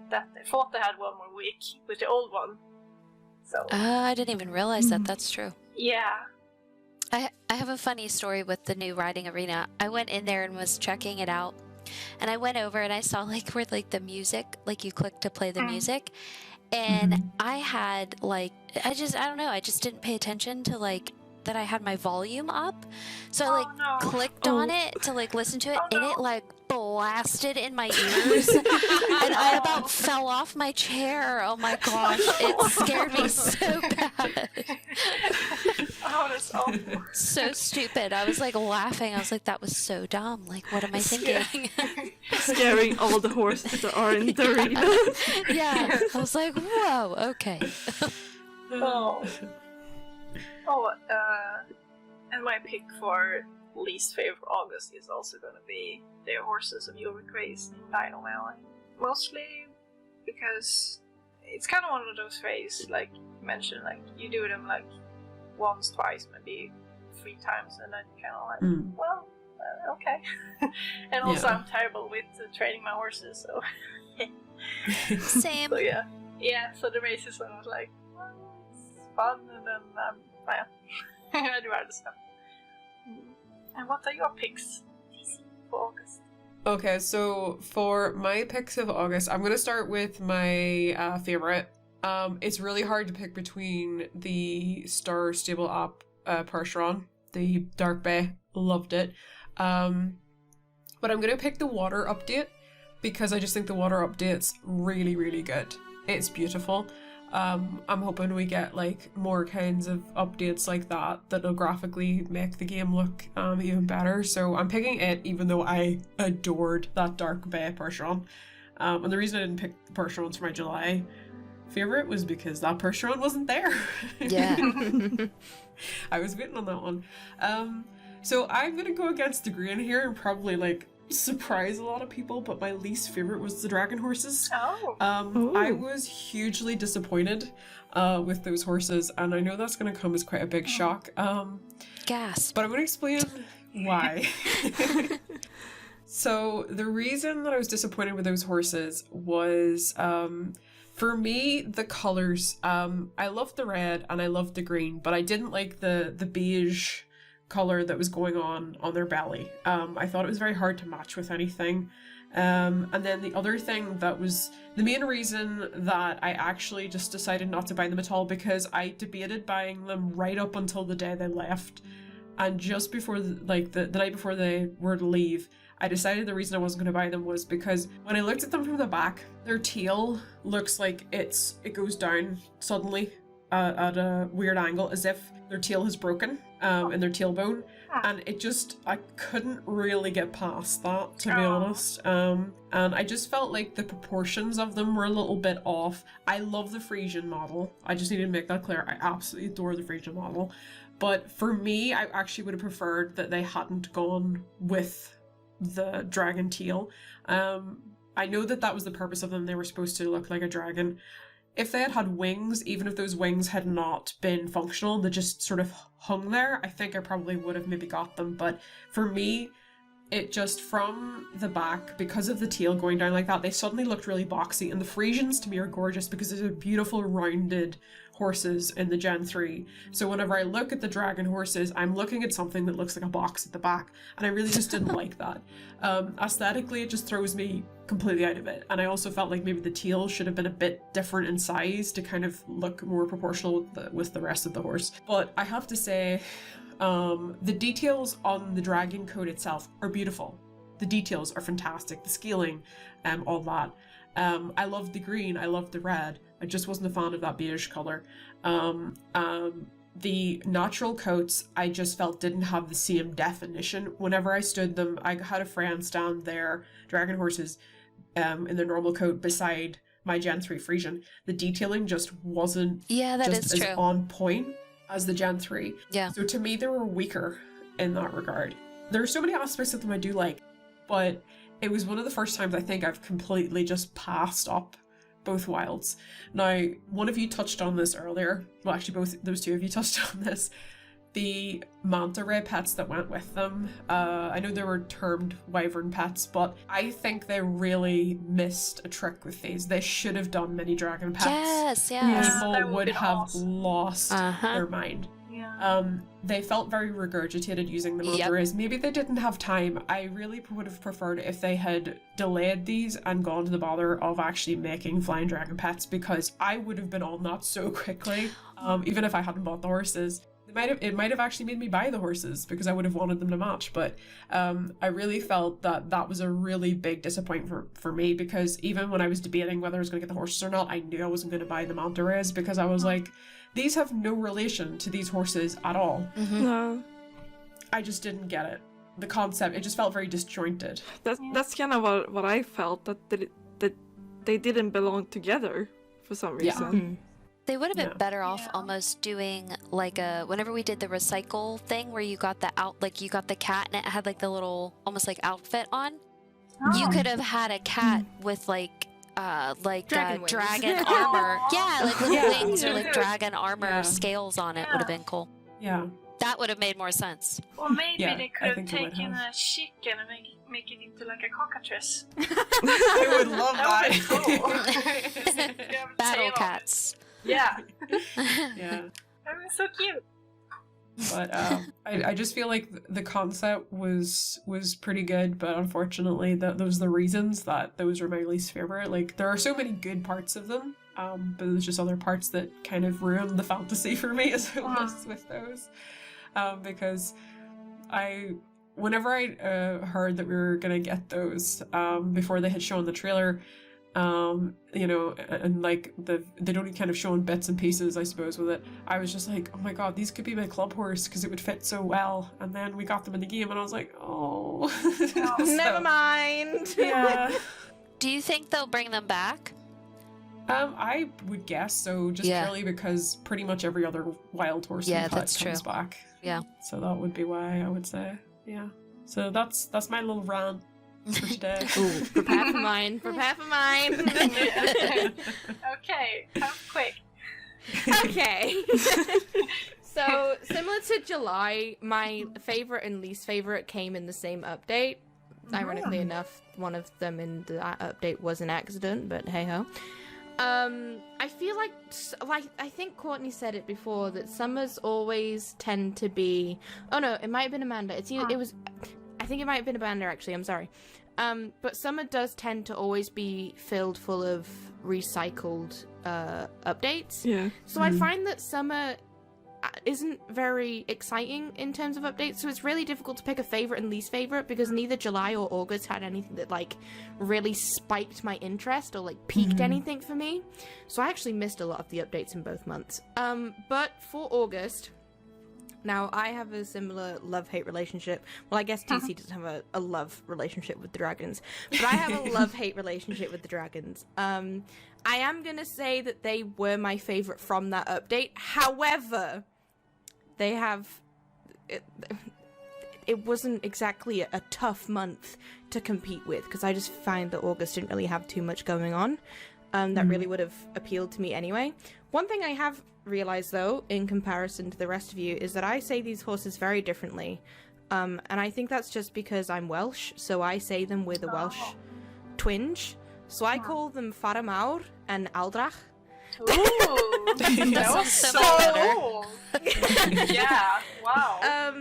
that they thought they had one more week with the old one. So I didn't even realize that. That's true. yeah. I have a funny story with the new riding arena. I went in there and was checking it out, and I went over and I saw like where like the music, like you click to play the music, and I had like I don't know, I just didn't pay attention to like that I had my volume up, so I like clicked on it to like listen to it, and it like blasted in my ears, and I about fell off my chair. Oh my gosh, it scared me so bad. Oh, that's awful. So stupid. I was like laughing. I was like, that was so dumb. Like, what am I thinking? Scaring all the horses that are in the arena. Yeah. I was like, whoa, okay. And my pick for least favorite August is also going to be the horses of Jorvik race in Dino Valley. Mostly because it's kind of one of those phases, like you mentioned, like you do them like once, twice, maybe 3 times, and then kind of like, well, okay. And also I'm terrible with training my horses, so Same. So yeah. So the races when I was like, well, it's fun, and then I'd rather stuff. And what are your picks, Cece, for August? Okay, so for my picks of August, I'm gonna start with my favorite. It's really hard to pick between the Star Stable app Percheron, the Dark Bay, loved it. But I'm gonna pick the water update because I just think the water update's really, really good. It's beautiful. I'm hoping we get like more kinds of updates like that that'll graphically make the game look even better. So I'm picking it, even though I adored that Dark Bay Percheron. And the reason I didn't pick the Percherons for my July favorite was because that Percheron wasn't there. Yeah. I was waiting on that one. So I'm gonna go against the grain here and probably like surprise a lot of people, but my least favorite was the dragon horses. I was hugely disappointed with those horses, and I know that's gonna come as quite a big shock. Gasp. But I'm gonna explain why. So the reason that I was disappointed with those horses was for me, the colors. I loved the red and I loved the green, but I didn't like the beige color that was going on their belly. I thought it was very hard to match with anything. And then the other thing that was the main reason that I actually just decided not to buy them at all, because I debated buying them right up until the day they left, and just before the night before they were to leave, I decided the reason I wasn't going to buy them was because when I looked at them from the back, their tail looks like it goes down suddenly at a weird angle, as if their tail has broken in their tailbone, and I couldn't really get past that, to be honest. And I just felt like the proportions of them were a little bit off. I love the Frisian model. I just need to make that clear. I absolutely adore the Frisian model. But for me, I actually would have preferred that they hadn't gone with the dragon teal. I know that that was the purpose of them. They were supposed to look like a dragon. If they had had wings, even if those wings had not been functional, they just sort of hung there, I think I probably would have maybe got them. But for me, it just, from the back, because of the tail going down like that, they suddenly looked really boxy. And the Frisians to me are gorgeous because they're beautiful rounded horses in the Gen 3. So whenever I look at the dragon horses, I'm looking at something that looks like a box at the back. And I really just didn't like that. Aesthetically, it just throws me completely out of it. And I also felt like maybe the tail should have been a bit different in size to kind of look more proportional with the rest of the horse. But I have to say, the details on the dragon coat itself are beautiful. The details are fantastic. The scaling, all that. I loved the green. I loved the red. I just wasn't a fan of that beige color. The natural coats, I just felt didn't have the same definition. Whenever I stood them, I had a friend stand their dragon horses in their normal coat beside my Gen 3 Frisian. The detailing just wasn't as on point as the Gen 3. Yeah. So to me, they were weaker in that regard. There are so many aspects of them I do like, but it was one of the first times I think I've completely just passed up both wilds. Now, one of you touched on this earlier. Well, actually, those two of you touched on this. The manta ray pets that went with them. I know they were termed wyvern pets, but I think they really missed a trick with these. They should have done mini dragon pets. Yes. People would have lost their mind. Yeah. They felt very regurgitated using the manta rays. Maybe they didn't have time. I really would have preferred if they had delayed these and gone to the bother of actually making flying dragon pets, because I would have been on that so quickly, even if I hadn't bought the horses. It might have actually made me buy the horses because I would have wanted them to match, but I really felt that was a really big disappointment for me, because even when I was debating whether I was going to get the horses or not, I knew I wasn't going to buy the manta rays, because I was like, these have no relation to these horses at all. No. I just didn't get it. The concept, it just felt very disjointed. That's kind of what I felt, that they didn't belong together for some reason. They would have been better off almost doing like whenever we did the recycle thing where you got you got the cat and it had like the little almost like outfit on. You could have had a cat with dragon armor. Yeah, like little wings or like dragon armor scales on it would have been cool. Yeah. That would have made more sense. Or maybe they could have taken a chicken and make it into like a cockatrice. I would love that. That would be cool. Battle cats. Yeah. Yeah. That was so cute. But I just feel like the concept was pretty good, but unfortunately those are the reasons that those were my least favorite. Like, there are so many good parts of them, but there's just other parts that kind of ruined the fantasy for me as it was with those. Because whenever I heard that we were gonna get those before they had shown the trailer, and like they'd only kind of shown bits and pieces, I suppose, with it, I was just like, oh my god, these could be my club horse because it would fit so well. And then we got them in the game and I was like, oh. Never mind. Yeah. Do you think they'll bring them back? I would guess so, just purely because pretty much every other wild horse comes back. Yeah. So that would be why, I would say. Yeah. So that's my little rant for today. Ooh, prepare for mine. Okay, come quick. Okay. So, similar to July, my favorite and least favorite came in the same update. Ironically enough, one of them in that update was an accident, but hey ho. I feel like I think Courtney said it before, that summers always tend to be. Oh no, it might have been Amanda. I think it might have been Amanda actually. I'm sorry. But summer does tend to always be filled full of recycled updates. Yeah. So I find that summer isn't very exciting in terms of updates, so it's really difficult to pick a favorite and least favorite, because neither July or August had anything that like really spiked my interest or like piqued anything for me. So I actually missed a lot of the updates in both months. But for August, now I have a similar love-hate relationship. Well, I guess TC doesn't have a love relationship with the dragons, but I have a love-hate relationship with the dragons. I am gonna say that they were my favorite from that update. However, they have... It wasn't exactly a tough month to compete with, because I just find that August didn't really have too much going on that really would have appealed to me anyway. One thing I have realized, though, in comparison to the rest of you, is that I say these horses very differently. And I think that's just because I'm Welsh, so I say them with a Welsh twinge. So I call them Faramawr and Aldrach. Ooh, that was so cool. Yeah, wow.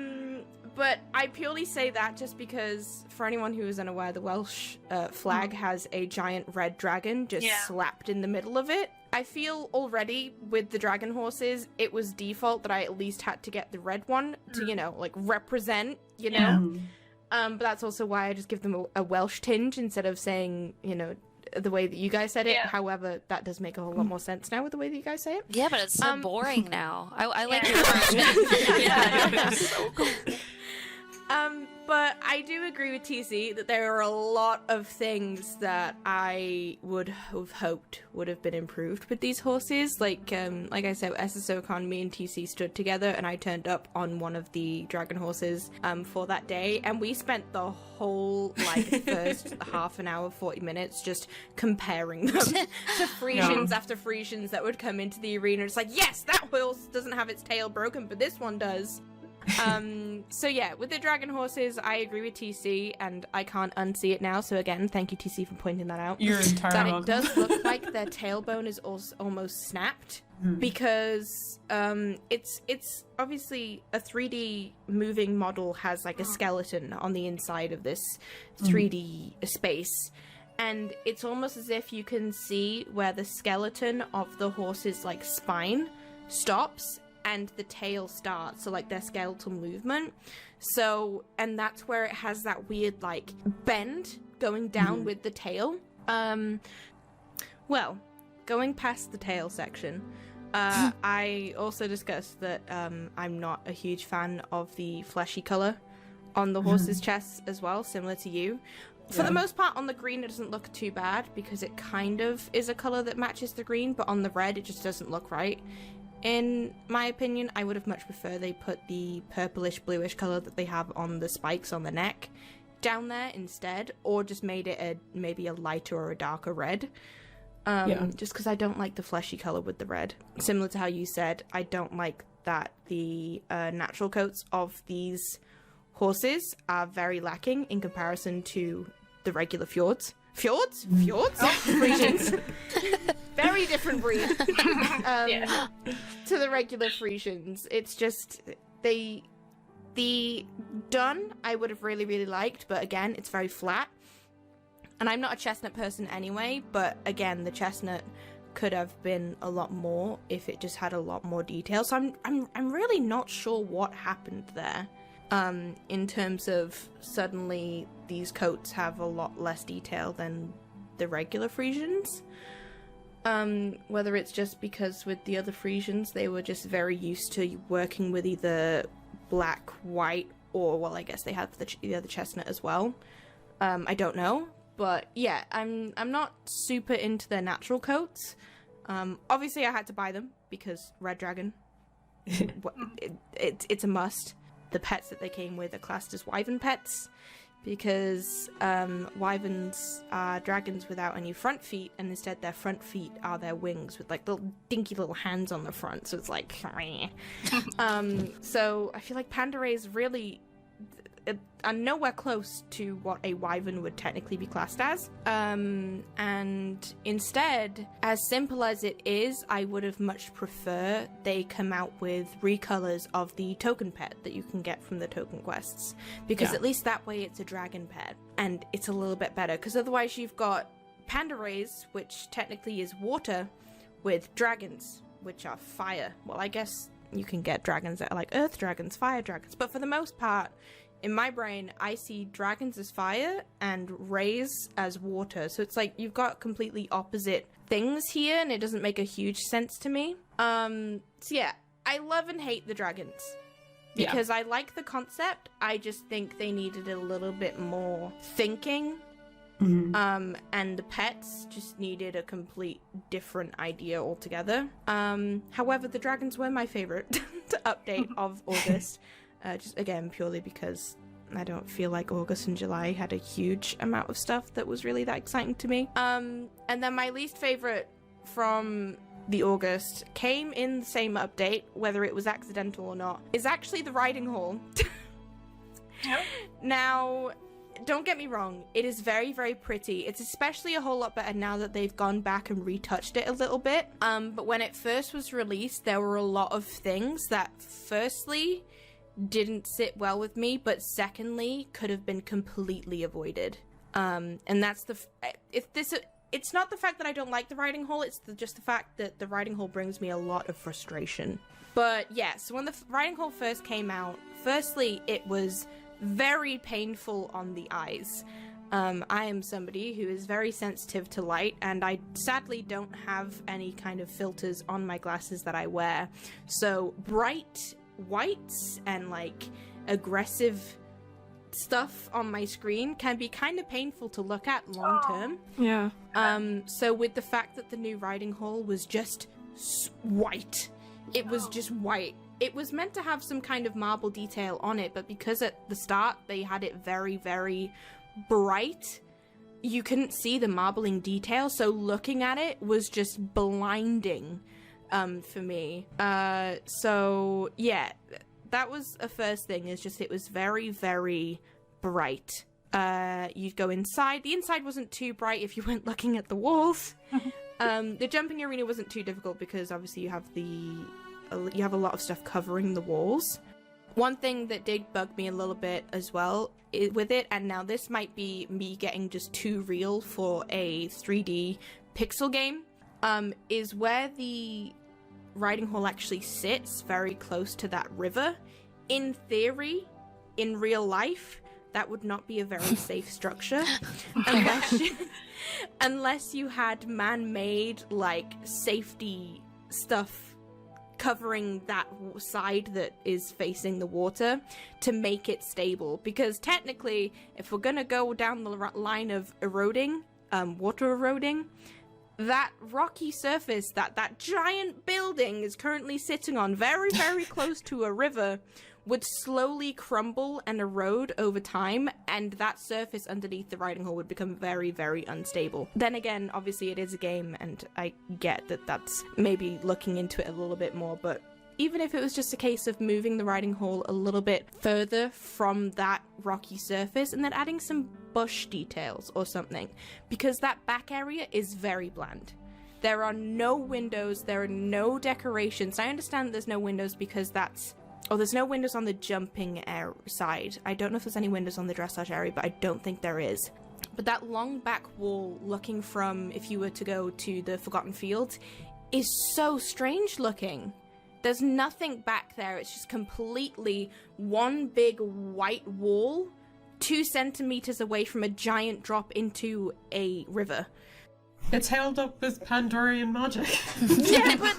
But I purely say that just because, for anyone who is unaware, the Welsh flag has a giant red dragon just slapped in the middle of it. I feel already with the dragon horses, it was default that I at least had to get the red one to, you know, like represent, you know? But that's also why I just give them a Welsh tinge instead of saying, you know, the way that you guys said it. However, that does make a whole lot more sense now with the way that you guys say it. Yeah, but it's so boring now. I like your version. Yeah, it's so cool. But I do agree with TC that there are a lot of things that I would have hoped would have been improved with these horses. Like I said, SSOCon, me and TC stood together and I turned up on one of the dragon horses for that day, and we spent the whole first half an hour, 40 minutes just comparing them to Frisians after Frisians that would come into the arena. It's like, yes, that horse doesn't have its tail broken, but this one does. So yeah, with the dragon horses, I agree with TC, and I can't unsee it now. So again, thank you TC for pointing that out. You're entirely welcome. That it does look like their tailbone is also almost snapped because it's obviously a 3D moving model has like a skeleton on the inside of this 3D space. And it's almost as if you can see where the skeleton of the horse's like spine stops and the tail starts, so like their skeletal movement. So, and that's where it has that weird like bend going down with the tail. Well, going past the tail section, I also discussed that I'm not a huge fan of the fleshy color on the horse's chests as well, similar to you. For the most part, on the green, it doesn't look too bad because it kind of is a color that matches the green, but on the red, it just doesn't look right. In my opinion, I would have much preferred they put the purplish bluish color that they have on the spikes on the neck down there instead, or just made it maybe a lighter or a darker red. Just because I don't like the fleshy color with the red. Similar to how you said, I don't like that the natural coats of these horses are very lacking in comparison to the regular fjords. Fjords? Frisians. Very different breed to the regular Frisians. It's just the dun I would have really liked, but again, it's very flat. And I'm not a chestnut person anyway, but again, the chestnut could have been a lot more if it just had a lot more detail. So I'm really not sure what happened there. In terms of suddenly these coats have a lot less detail than the regular Frisians. Whether it's just because with the other Frisians they were just very used to working with either black, white, or, well, I guess they have the other chestnut as well. I don't know, but yeah, I'm not super into their natural coats. Obviously I had to buy them because Red Dragon, it's a must. The pets that they came with are classed as wyvern pets because wyverns are dragons without any front feet, and instead their front feet are their wings with like little dinky little hands on the front, so it's like so I feel like Pandarays really are nowhere close to what a wyvern would technically be classed as. And instead, as simple as it is, I would have much prefer they come out with recolors of the token pet that you can get from the token quests. Because at least that way it's a dragon pet. And it's a little bit better. Because otherwise you've got Pandarays, which technically is water, with dragons, which are fire. Well, I guess you can get dragons that are like earth dragons, fire dragons. But for the most part, in my brain, I see dragons as fire and rays as water. So it's like you've got completely opposite things here, and it doesn't make a huge sense to me. So yeah, I love and hate the dragons. Because I like the concept, I just think they needed a little bit more thinking And the pets just needed a complete different idea altogether. However, the dragons were my favorite update of August, just again purely because I don't feel like August and July had a huge amount of stuff that was really that exciting to me. And then my least favorite from the August came in the same update, whether it was accidental or not, is actually the riding hall. Yep. Now, don't get me wrong, it is very, very pretty. It's especially a whole lot better now that they've gone back and retouched it a little bit. But when it first was released, there were a lot of things that, firstly, didn't sit well with me, but secondly, could have been completely avoided. And that's it's not the fact that I don't like the riding hall, it's just the fact that the riding hall brings me a lot of frustration. But yes, when the riding hall first came out, firstly, it was very painful on the eyes. I am somebody who is very sensitive to light, and I sadly don't have any kind of filters on my glasses that I wear. So bright whites and like aggressive stuff on my screen can be kind of painful to look at long term. Yeah. So with the fact that the new riding hall was just white, it was just white. It was meant to have some kind of marble detail on it, but because at the start they had it very, very bright, you couldn't see the marbling detail, so looking at it was just blinding for me. So yeah, that was a first thing, is just it was very, very bright. You'd go inside. The inside wasn't too bright if you weren't looking at the walls. The jumping arena wasn't too difficult because obviously you have a lot of stuff covering the walls. One thing that did bug me a little bit as well with it, and now this might be me getting just too real for a 3D pixel game, is where the riding hall actually sits very close to that river. In theory, in real life, that would not be a very safe structure unless you had man-made like safety stuff covering that side that is facing the water to make it stable. Because technically, if we're gonna go down the line of eroding, water eroding, that rocky surface that giant building is currently sitting on, very, very close to a river, would slowly crumble and erode over time, and that surface underneath the riding hall would become very, very unstable. Then again, obviously it is a game, and I get that that's maybe looking into it a little bit more, but even if it was just a case of moving the riding hall a little bit further from that rocky surface and then adding some bush details or something, because that back area is very bland. There are no windows, there are no decorations. I understand that there's no windows because there's no windows on the jumping side. I don't know if there's any windows on the dressage area, but I don't think there is. But that long back wall looking from, if you were to go to the Forgotten Fields, is so strange looking. There's nothing back there. It's just completely one big white wall 2 centimeters away from a giant drop into a river. It's held up with Pandorian magic. Yeah, but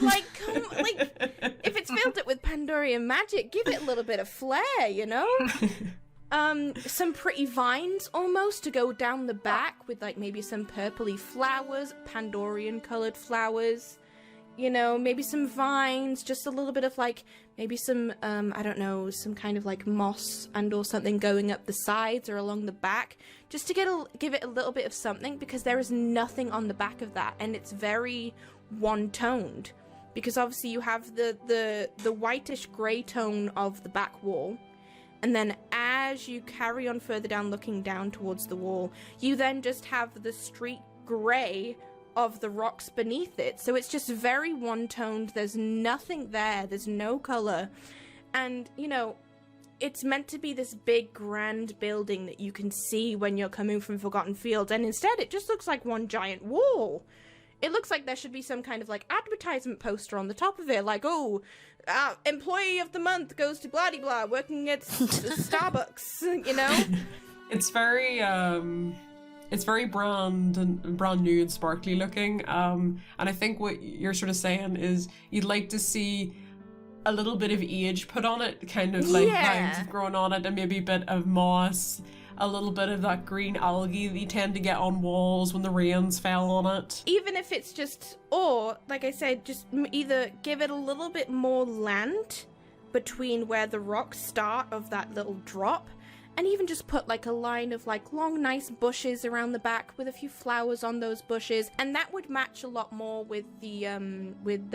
if it's filled up with Pandorian magic, give it a little bit of flair, you know? Some pretty vines almost to go down the back with like maybe some purpley flowers, Pandorian colored flowers. You know, maybe some vines, just a little bit of like, maybe some, I don't know, some kind of like moss and or something going up the sides or along the back, just to give it a little bit of something, because there is nothing on the back of that, and it's very one-toned, because obviously you have the whitish grey tone of the back wall, and then as you carry on further down, looking down towards the wall, you then just have the street grey of the rocks beneath it. So it's just very one-toned. There's nothing there. There's no color. And, you know, it's meant to be this big, grand building that you can see when you're coming from Forgotten Fields, and instead it just looks like one giant wall. It looks like there should be some kind of, like, advertisement poster on the top of it, like, oh, employee of the month goes to blah blah, working at Starbucks, you know? It's very brand new and sparkly looking, and I think what you're sort of saying is you'd like to see a little bit of age put on it, kind of like vines growing on it, and maybe a bit of moss, a little bit of that green algae that you tend to get on walls when the rains fell on it. Even if it's just, or like I said, just either give it a little bit more land between where the rocks start of that little drop, and even just put like a line of like long nice bushes around the back with a few flowers on those bushes, and that would match a lot more with the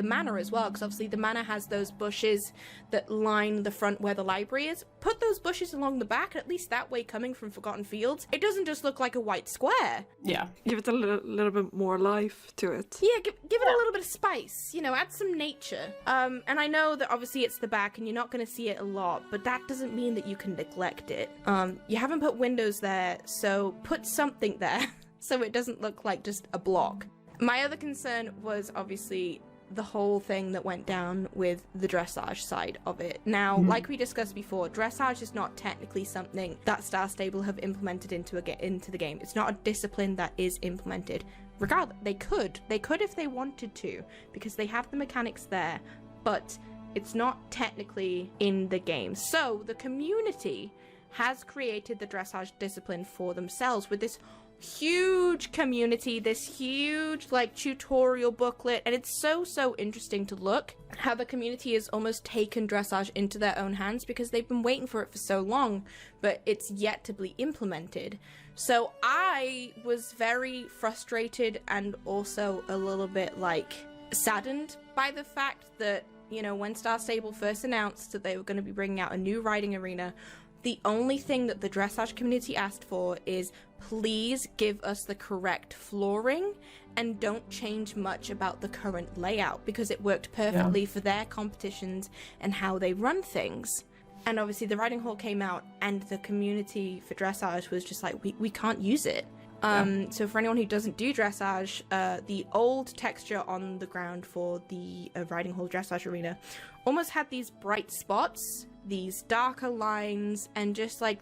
manor as well, because obviously the manor has those bushes that line the front where the library is. Put those bushes along the back, at least that way, coming from Forgotten Fields, it doesn't just look like a white square. Yeah. Give it a little bit more life to it. Yeah, give it a little bit of spice, you know, add some nature. And I know that obviously it's the back and you're not going to see it a lot, but that doesn't mean that you can neglect it. You haven't put windows there, so put something there so it doesn't look like just a block. My other concern was obviously the whole thing that went down with the dressage side of it. Now, like we discussed before, dressage is not technically something that Star Stable have implemented into the game. It's not a discipline that is implemented. Regardless, they could if they wanted to, because they have the mechanics there, but it's not technically in the game. So the community has created the dressage discipline for themselves with this huge community, this huge like tutorial booklet, and it's so interesting to look how the community has almost taken dressage into their own hands because they've been waiting for it for so long, but it's yet to be implemented. So I was very frustrated and also a little bit like saddened by the fact that, you know, when Star Stable first announced that they were going to be bringing out a new riding arena, the only thing that the dressage community asked for is, please give us the correct flooring and don't change much about the current layout, because it worked perfectly for their competitions and how they run things. And obviously the riding hall came out and the community for dressage was just like, we can't use it. So for anyone who doesn't do dressage, the old texture on the ground for the riding hall dressage arena almost had these bright spots, these darker lines, and just like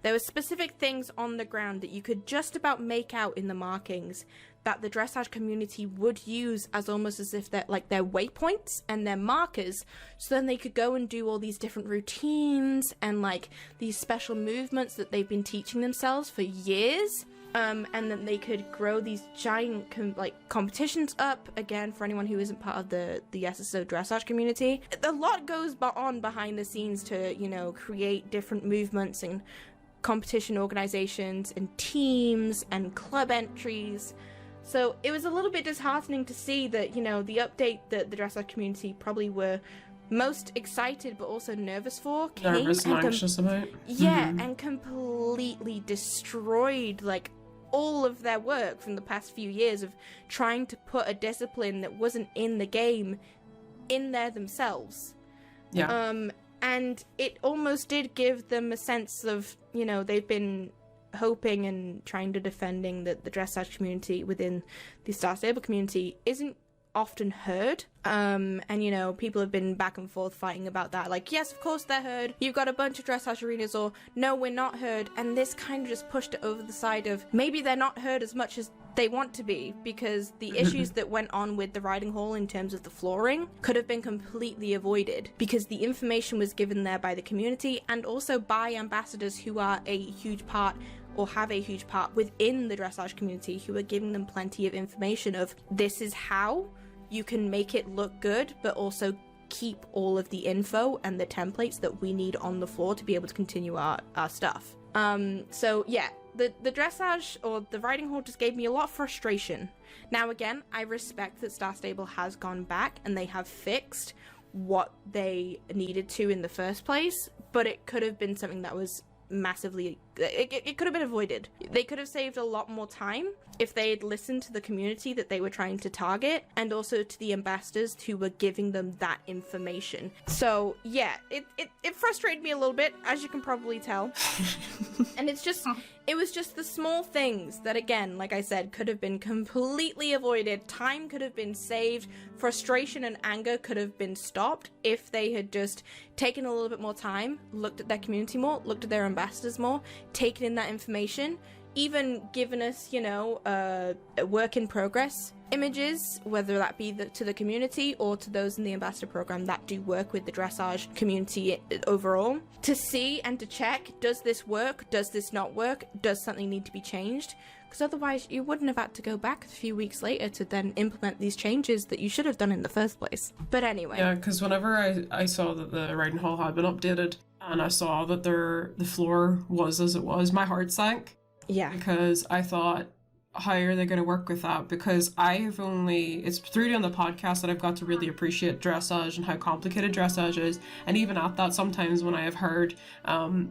there were specific things on the ground that you could just about make out in the markings that the dressage community would use as almost as if they're like their waypoints and their markers, so then they could go and do all these different routines and like these special movements that they've been teaching themselves for years. And then they could grow these giant competitions up. Again, for anyone who isn't part of the SSO dressage community, a lot goes on behind the scenes to, you know, create different movements and competition organizations and teams and club entries. So it was a little bit disheartening to see that, you know, the update that the dressage community probably were most excited but also nervous for nervous and anxious about. And completely destroyed like all of their work from the past few years of trying to put a discipline that wasn't in the game in there themselves. And it almost did give them a sense of, you know, they've been hoping and trying to defending that the dressage community within the Star Stable community isn't often heard. And you know, people have been back and forth fighting about that, like, yes, of course they're heard, you've got a bunch of dressage arenas, or no, we're not heard. And this kind of just pushed it over the side of maybe they're not heard as much as they want to be, because the issues that went on with the riding hall in terms of the flooring could have been completely avoided, because the information was given there by the community and also by ambassadors who are a huge part or have a huge part within the dressage community, who are giving them plenty of information of this is how you can make it look good, but also keep all of the info and the templates that we need on the floor to be able to continue our stuff. So yeah, the dressage or the riding hall just gave me a lot of frustration. Now again, I respect that Star Stable has gone back and they have fixed what they needed to in the first place, but it could have been something that was massively, it could have been avoided. They could have saved a lot more time if they had listened to the community that they were trying to target, and also to the ambassadors who were giving them that information. So yeah, it frustrated me a little bit, as you can probably tell. And it was just the small things that, again, like I said, could have been completely avoided. Time could have been saved. Frustration and anger could have been stopped if they had just taken a little bit more time, looked at their community more, looked at their ambassadors more, taken in that information, even given us, work in progress images, whether that be to the community or to those in the ambassador program that do work with the dressage community overall, to see and to check, does this work, does this not work, does something need to be changed? Because otherwise you wouldn't have had to go back a few weeks later to then implement these changes that you should have done in the first place. But anyway. Yeah, because whenever I saw that the riding hall had been updated and I saw that the floor was as it was, my heart sank. Yeah. Because I thought, how are they going to work with that? Because it's through doing the podcast that I've got to really appreciate dressage and how complicated dressage is. And even at that, sometimes when I have heard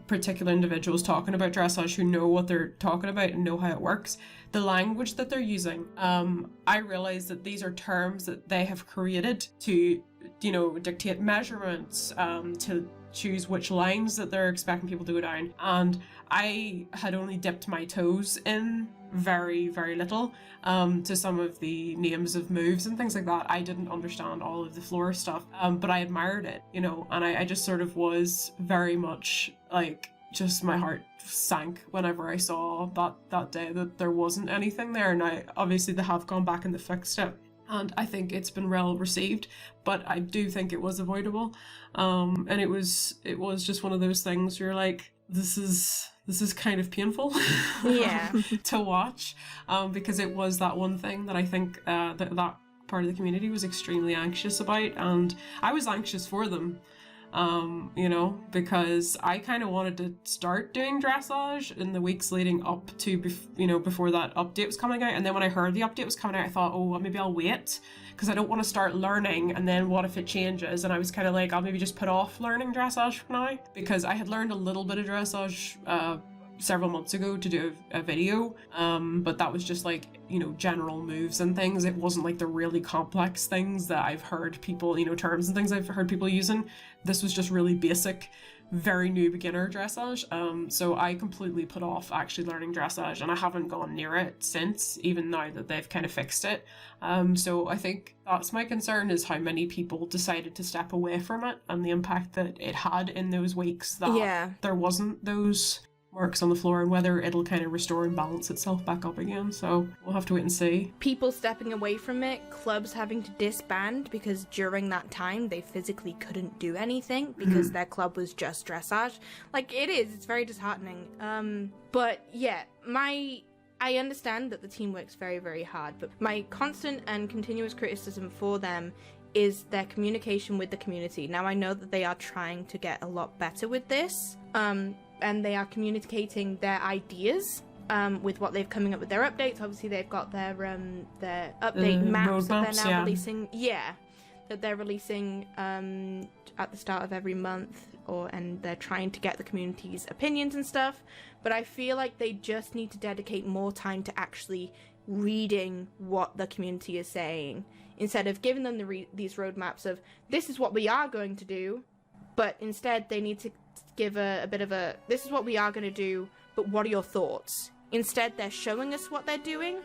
particular individuals talking about dressage who know what they're talking about and know how it works, the language that they're using, I realize that these are terms that they have created to, dictate measurements, to choose which lines that they're expecting people to go down. And I had only dipped my toes in very, very little to some of the names of moves and things like that. I didn't understand all of the floor stuff, but I admired it, and I just sort of was very much like, just my heart sank whenever I saw that day that there wasn't anything there. And obviously they have gone back and they fixed it. And I think it's been well received, but I do think it was avoidable. And it was just one of those things where you're like, this is kind of painful to watch, because it was that one thing that I think that part of the community was extremely anxious about, and I was anxious for them. Because I kind of wanted to start doing dressage in the weeks leading up to, before that update was coming out. And then when I heard the update was coming out, I thought, oh, well, maybe I'll wait, because I don't want to start learning. And then what if it changes? And I was kind of like, I'll maybe just put off learning dressage for now, because I had learned a little bit of dressage several months ago to do a video, but that was just like, general moves and things. It wasn't like the really complex things that I've heard people, terms and things I've heard people using. This was just really basic, very new beginner dressage. So I completely put off actually learning dressage, and I haven't gone near it since, even now that they've kind of fixed it. So I think that's my concern, is how many people decided to step away from it and the impact that it had in those weeks that there wasn't those marks on the floor, and whether it'll kind of restore and balance itself back up again. So we'll have to wait and see. People stepping away from it, clubs having to disband because during that time they physically couldn't do anything because their club was just dressage. Like, it's very disheartening. But yeah, I understand that the team works very, very hard, but my constant and continuous criticism for them is their communication with the community. Now, I know that they are trying to get a lot better with this, and they are communicating their ideas with what they've coming up with their updates. Obviously, they've got their update maps that they're now releasing. Yeah, that they're releasing at the start of every month, and they're trying to get the community's opinions and stuff. But I feel like they just need to dedicate more time to actually reading what the community is saying, instead of giving them these roadmaps of, this is what we are going to do, but instead they need to give a bit of a, this is what we are going to do, but what are your thoughts? Instead, they're showing us what they're doing,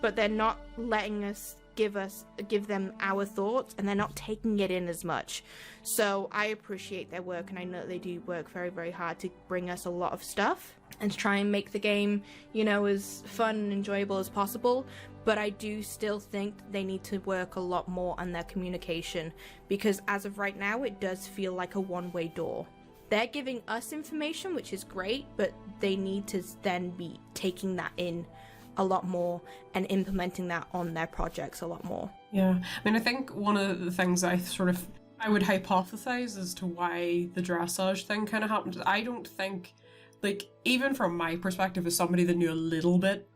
but they're not letting us give them our thoughts, and they're not taking it in as much. So I appreciate their work, and I know that they do work very, very hard to bring us a lot of stuff and to try and make the game, as fun and enjoyable as possible. But I do still think they need to work a lot more on their communication, because as of right now, it does feel like a one-way door. They're giving us information, which is great, but they need to then be taking that in a lot more and implementing that on their projects a lot more. Yeah, I think one of the things I would hypothesize as to why the dressage thing kind of happened, I don't think, even from my perspective as somebody that knew a little bit,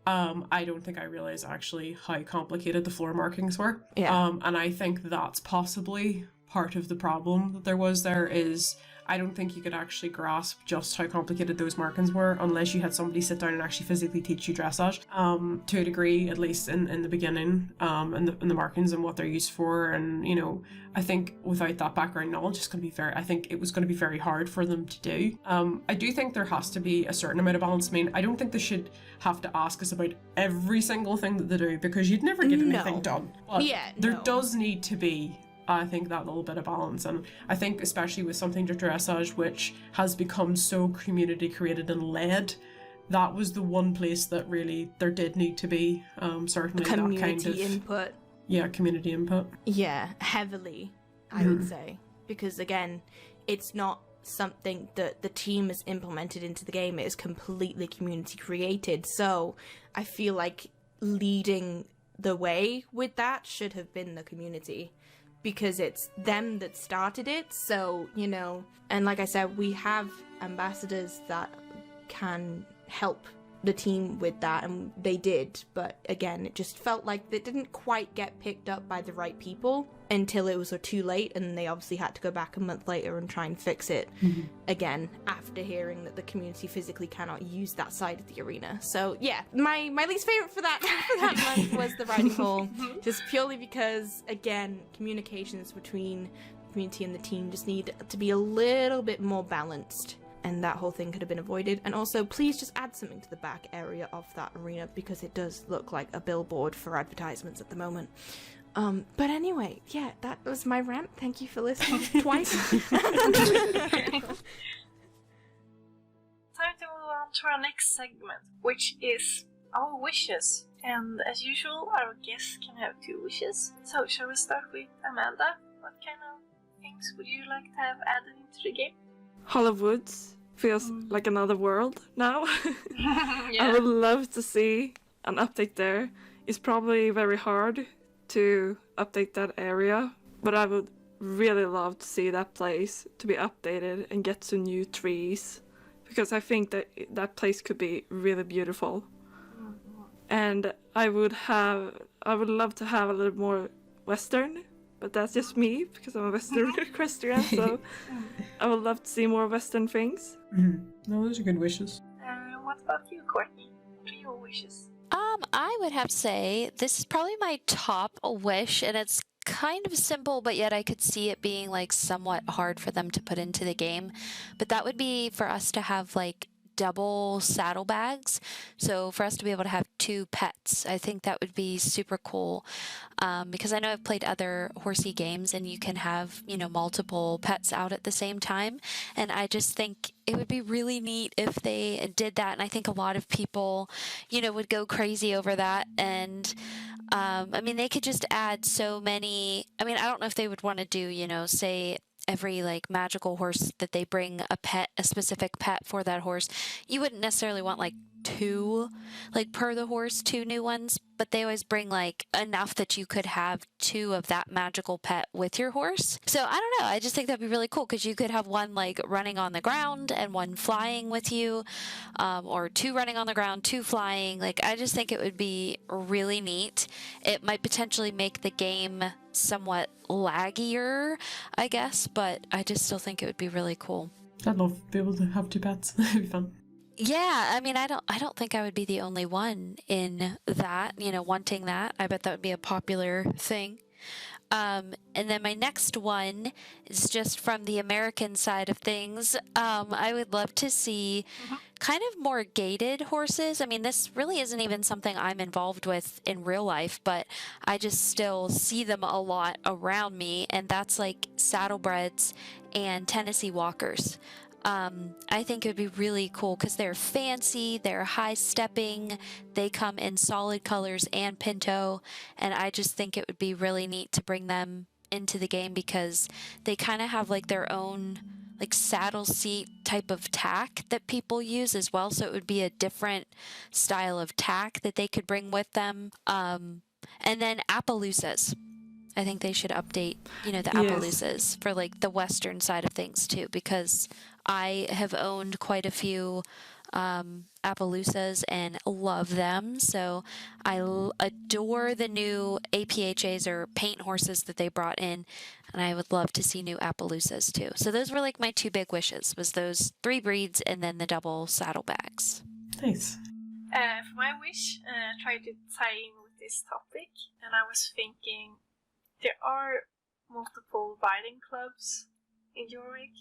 I don't think I realized actually how complicated the floor markings were. Yeah. And I think that's possibly part of the problem that there was there, is I don't think you could actually grasp just how complicated those markings were unless you had somebody sit down and actually physically teach you dressage, to a degree, at least in the beginning, and the markings and what they're used for. And, I think without that background knowledge, I think it was going to be very hard for them to do. I do think there has to be a certain amount of balance. I don't think they should have to ask us about every single thing that they do, because you'd never get anything done. But there does need to be, I think, that little bit of balance. And I think especially with something like dressage, which has become so community created and led, that was the one place that really there did need to be certainly that kind of community input. Yeah, community input. Yeah, heavily, I would say. Because again, it's not something that the team has implemented into the game. It is completely community created. So I feel like leading the way with that should have been the community. Because it's them that started it. So, you know, and like I said, we have ambassadors that can help the team with that, and they did, but again, it just felt like it didn't quite get picked up by the right people until it was too late, and they obviously had to go back a month later and try and fix it again after hearing that the community physically cannot use that side of the arena. So yeah, my least favorite for that month was the riding hall, just purely because again, communications between the community and the team just need to be a little bit more balanced. And that whole thing could have been avoided. And also, please just add something to the back area of that arena, because it does look like a billboard for advertisements at the moment. But anyway, yeah, that was my rant. Thank you for listening twice. Time to move on to our next segment, which is our wishes. And as usual, our guests can have 2 wishes. So, shall we start with Amanda? What kind of things would you like to have added into the game? Hollowwoods feels like another world now. Yeah. I would love to see an update there. It's probably very hard to update that area, but I would really love to see that place to be updated and get some new trees, because I think that that place could be really beautiful. And I would love to have a little more Western, but that's just me, because I'm a Western equestrian, so I would love to see more Western things. No, those are good wishes. What about you, Courtney? What are your wishes? I would have to say this is probably my top wish, and it's kind of simple, but yet I could see it being like somewhat hard for them to put into the game. But that would be for us to have like double saddlebags, so for us to be able to have 2 pets. I think that would be super cool, because I know I've played other horsey games and you can have, you know, multiple pets out at the same time, and I just think it would be really neat if they did that, and I think a lot of people, you know, would go crazy over that. And I mean, they could just add so many. I mean, I don't know if they would want to do, you know, say every like magical horse that they bring a specific pet for that horse. You wouldn't necessarily want like 2, like per the horse, 2 new ones, but they always bring like enough that you could have 2 of that magical pet with your horse. So I don't know, I just think that'd be really cool, because you could have one like running on the ground and one flying with you, or 2 running on the ground, 2 flying. Like, I just think it would be really neat. It might potentially make the game somewhat laggier, I guess, but I just still think it would be really cool. I'd love to be able to have 2 pets. It'd be fun. Yeah, I mean, I don't think I would be the only one in that, you know, wanting that. I bet that would be a popular thing. And then my next one is just from the American side of things. I would love to see kind of more gated horses. I mean, this really isn't even something I'm involved with in real life, but I just still see them a lot around me, and that's like saddlebreds and Tennessee walkers. I think it would be really cool because they're fancy, they're high stepping, they come in solid colors and pinto, and I just think it would be really neat to bring them into the game because they kind of have like their own like saddle seat type of tack that people use as well, so it would be a different style of tack that they could bring with them. And then Appaloosas. I think they should update, you know, the Appaloosas for like the western side of things too, because I have owned quite a few Appaloosas and love them. So I adore the new APHAs or paint horses that they brought in, and I would love to see new Appaloosas too. So those were like my 2 big wishes, was those 3 breeds and then the double saddlebags. Nice. For my wish, try to tie in with this topic, and I was thinking there are multiple riding clubs in Jorvik,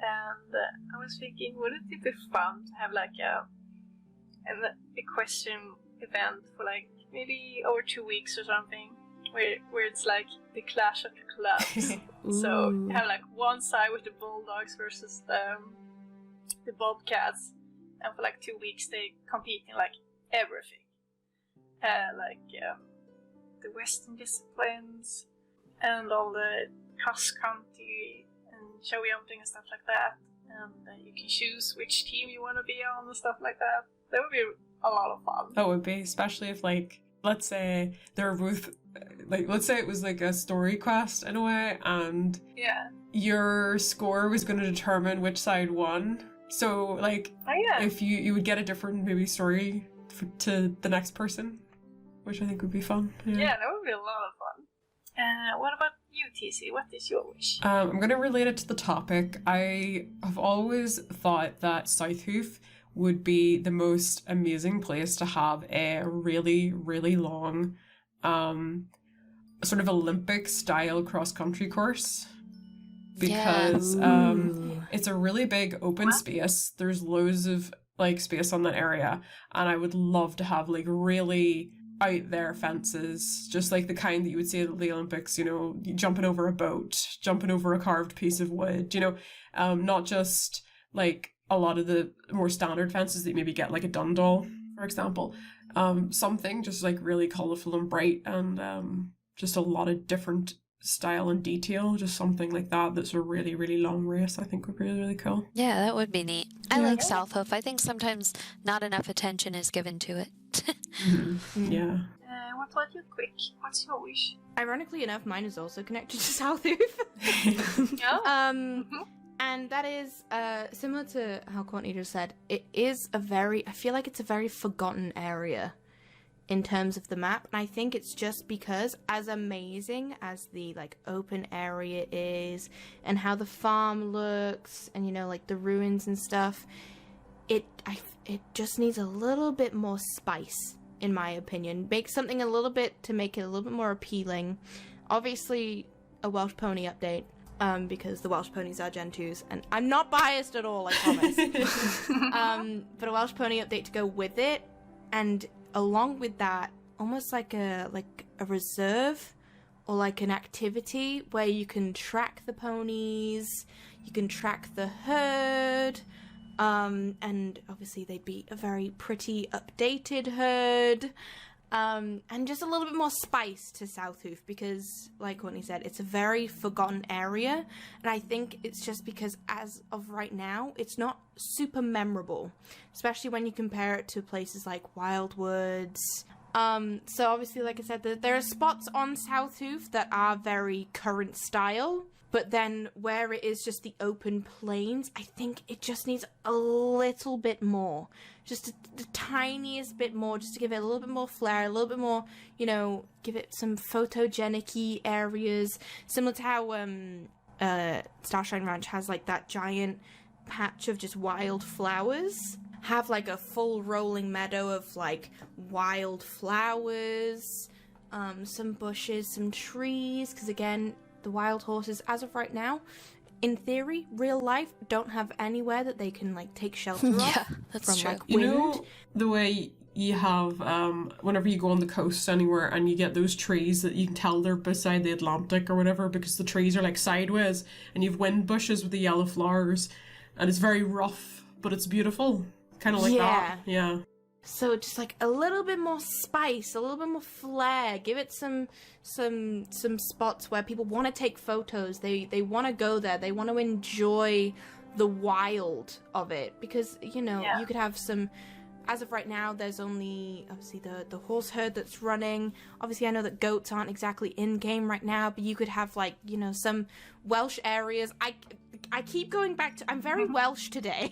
and I was thinking, wouldn't it be fun to have like an equestrian event for like maybe over 2 weeks or something, where it's like the clash of the clubs. So you have like one side with the bulldogs versus the bobcats, and for like 2 weeks they compete in like everything. The Western disciplines and all the cross country and show jumping and stuff like that. And you can choose which team you want to be on and stuff like that. That would be a lot of fun. Oh, it would be, especially if, like, let's say they're both, like, let's say it was like a story quest in a way, and your score was going to determine which side won. So, like, if you would get a different maybe story to the next person, which I think would be fun. Yeah, that would be a lot of fun. What about you, TC? What is your wish? I'm going to relate it to the topic. I have always thought that Southhoof would be the most amazing place to have a really, really long sort of Olympic-style cross-country course. Because it's a really big open space. There's loads of, like, space on that area. And I would love to have, like, really out there fences, just like the kind that you would see at the Olympics, you know, jumping over a boat, jumping over a carved piece of wood, you know, not just like a lot of the more standard fences that you maybe get like a Dundal, for example. Something just like really colourful and bright and just a lot of different style and detail, just something like that that's a really, really long race, I think would be really, really cool. Yeah, that would be neat. I like Southhoof. I think sometimes not enough attention is given to it. Yeah. What about you, Quick? What's your wish? Ironically enough, mine is also connected to Southhoof. And that is similar to how Courtney just said. It is I feel like it's a very forgotten area in terms of the map, and I think it's just because, as amazing as the like open area is and how the farm looks and, you know, like the ruins and stuff, it just needs a little bit more spice, in my opinion. Make something a little bit to make it a little bit more appealing. Obviously a Welsh pony update, because the Welsh ponies are Gen 2s, and I'm not biased at all, I promise. But a Welsh pony update to go with it, and along with that, almost like a reserve or like an activity where you can track the ponies, you can track the herd, and obviously they'd be a very pretty updated herd, and just a little bit more spice to Southhoof, because like Courtney said, it's a very forgotten area, and I think it's just because as of right now it's not super memorable, especially when you compare it to places like Wildwoods. So obviously, like I said, there are spots on Southhoof that are very current style, but then where it is just the open plains, I think it just needs a little bit more. Just the tiniest bit more, just to give it a little bit more flair, a little bit more, you know, give it some photogenic-y areas. Similar to how Starshine Ranch has, like, that giant patch of just wild flowers. Have, like, a full rolling meadow of, like, wild flowers, some bushes, some trees, because, again, the wild horses, as of right now, in theory, real life, don't have anywhere that they can, like, take shelter from, true. like, wind. You know, the way you have, whenever you go on the coast anywhere and you get those trees that you can tell they're beside the Atlantic or whatever, because the trees are, like, sideways, and you have wind bushes with the yellow flowers, and it's very rough, but it's beautiful. Kind of like that. Yeah. So just like a little bit more spice, a little bit more flair. Give it some spots where people want to take photos. They want to go there. They want to enjoy the wild of it, because, you know, you could have some. As of right now, there's only obviously the horse herd that's running. Obviously, I know that goats aren't exactly in game right now, but you could have, like, you know, some Welsh areas. I keep going back to, I'm very Welsh today.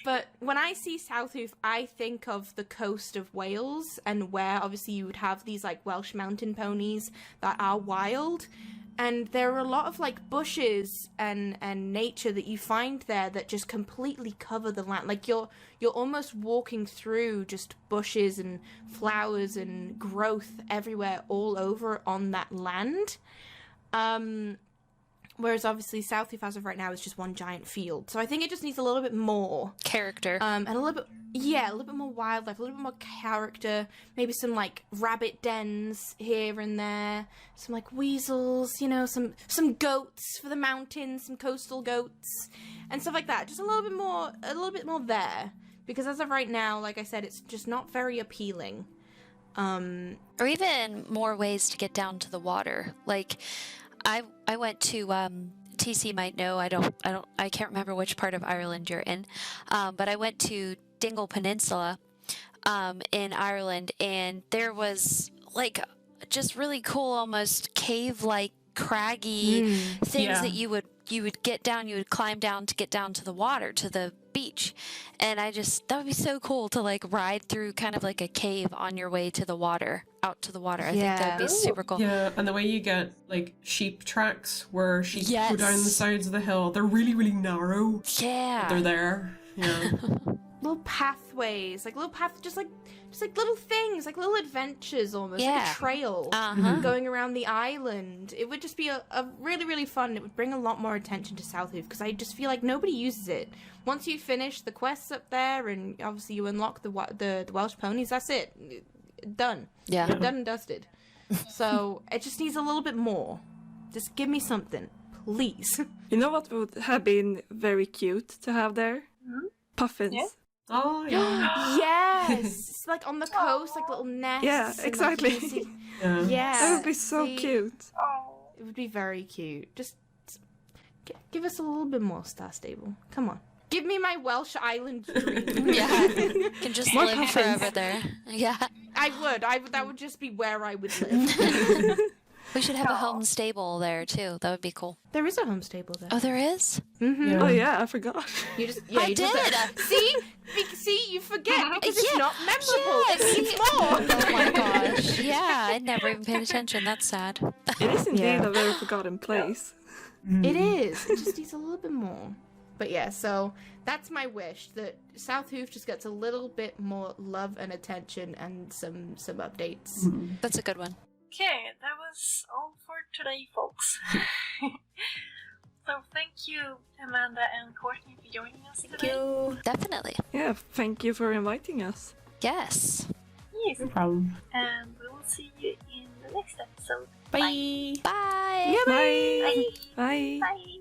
But when I see Southhoof, I think of the coast of Wales, and where obviously you would have these, like, Welsh mountain ponies that are wild. And there are a lot of, like, bushes and nature that you find there that just completely cover the land. Like, you're almost walking through just bushes and flowers and growth everywhere all over on that land. Whereas obviously Southleaf as of right now is just one giant field. So I think it just needs a little bit more Character. and a little bit more wildlife, a little bit more character, maybe some like rabbit dens here and there, some like weasels, you know, some goats for the mountains, some coastal goats and stuff like that. Just a little bit more there, because as of right now, like I said, it's just not very appealing. Or even more ways to get down to the water. Like I went to TC might know, I can't remember which part of Ireland you're in, but I went to Dingle Peninsula in Ireland, and there was like just really cool, almost cave-like craggy things that you would get down, you would climb down to get down to the water, to the beach. And that would be so cool to like ride through kind of like a cave on your way to the water, out to the water. I think that'd be super cool. Yeah, and the way you get like sheep tracks where sheep go down the sides of the hill, they're really, really narrow. Yeah. But they're there. Yeah. Little pathways, just like little things, like little adventures almost, like a trail going around the island. It would just be a really, really fun. It would bring a lot more attention to Southleaf, because I just feel like nobody uses it. Once you finish the quests up there, and obviously you unlock the Welsh ponies, that's it. Done. Yeah. Done and dusted. So it just needs a little bit more. Just give me something, please. You know what would have been very cute to have there? Puffins. Yeah. Oh, yeah. Yes! It's like on the coast, like little nests. Yeah, and, exactly. Like, you can see- Yeah. That would be so see? cute. Oh. It would be very cute. Just give us a little bit more, Star Stable. Come on. Give me my Welsh island dream. Yeah. Can just More live puffins. forever there. Yeah. I would. That would just be where I would live. We should have a home stable there too. That would be cool. There is a home stable there. Oh, there is? Mm-hmm. Yeah. Oh yeah, I forgot. You just I did. See, you forget because it's Yeah. not memorable. Yeah, It needs see? more. Oh my gosh. Yeah, I never even paid attention. That's sad. It is indeed Yeah. a very forgotten place. It is. It just needs a little bit more. But yeah, so that's my wish, that South Hoof just gets a little bit more love and attention and some updates. That's a good one. Okay, that was all for today, folks. So thank you, Amanda and Courtney, for joining us today. Definitely. Yeah, thank you for inviting us. Yes. Yes, No problem. and we will see you in the next episode. Bye. Bye. Yeah, Bye. Bye. Bye. Bye.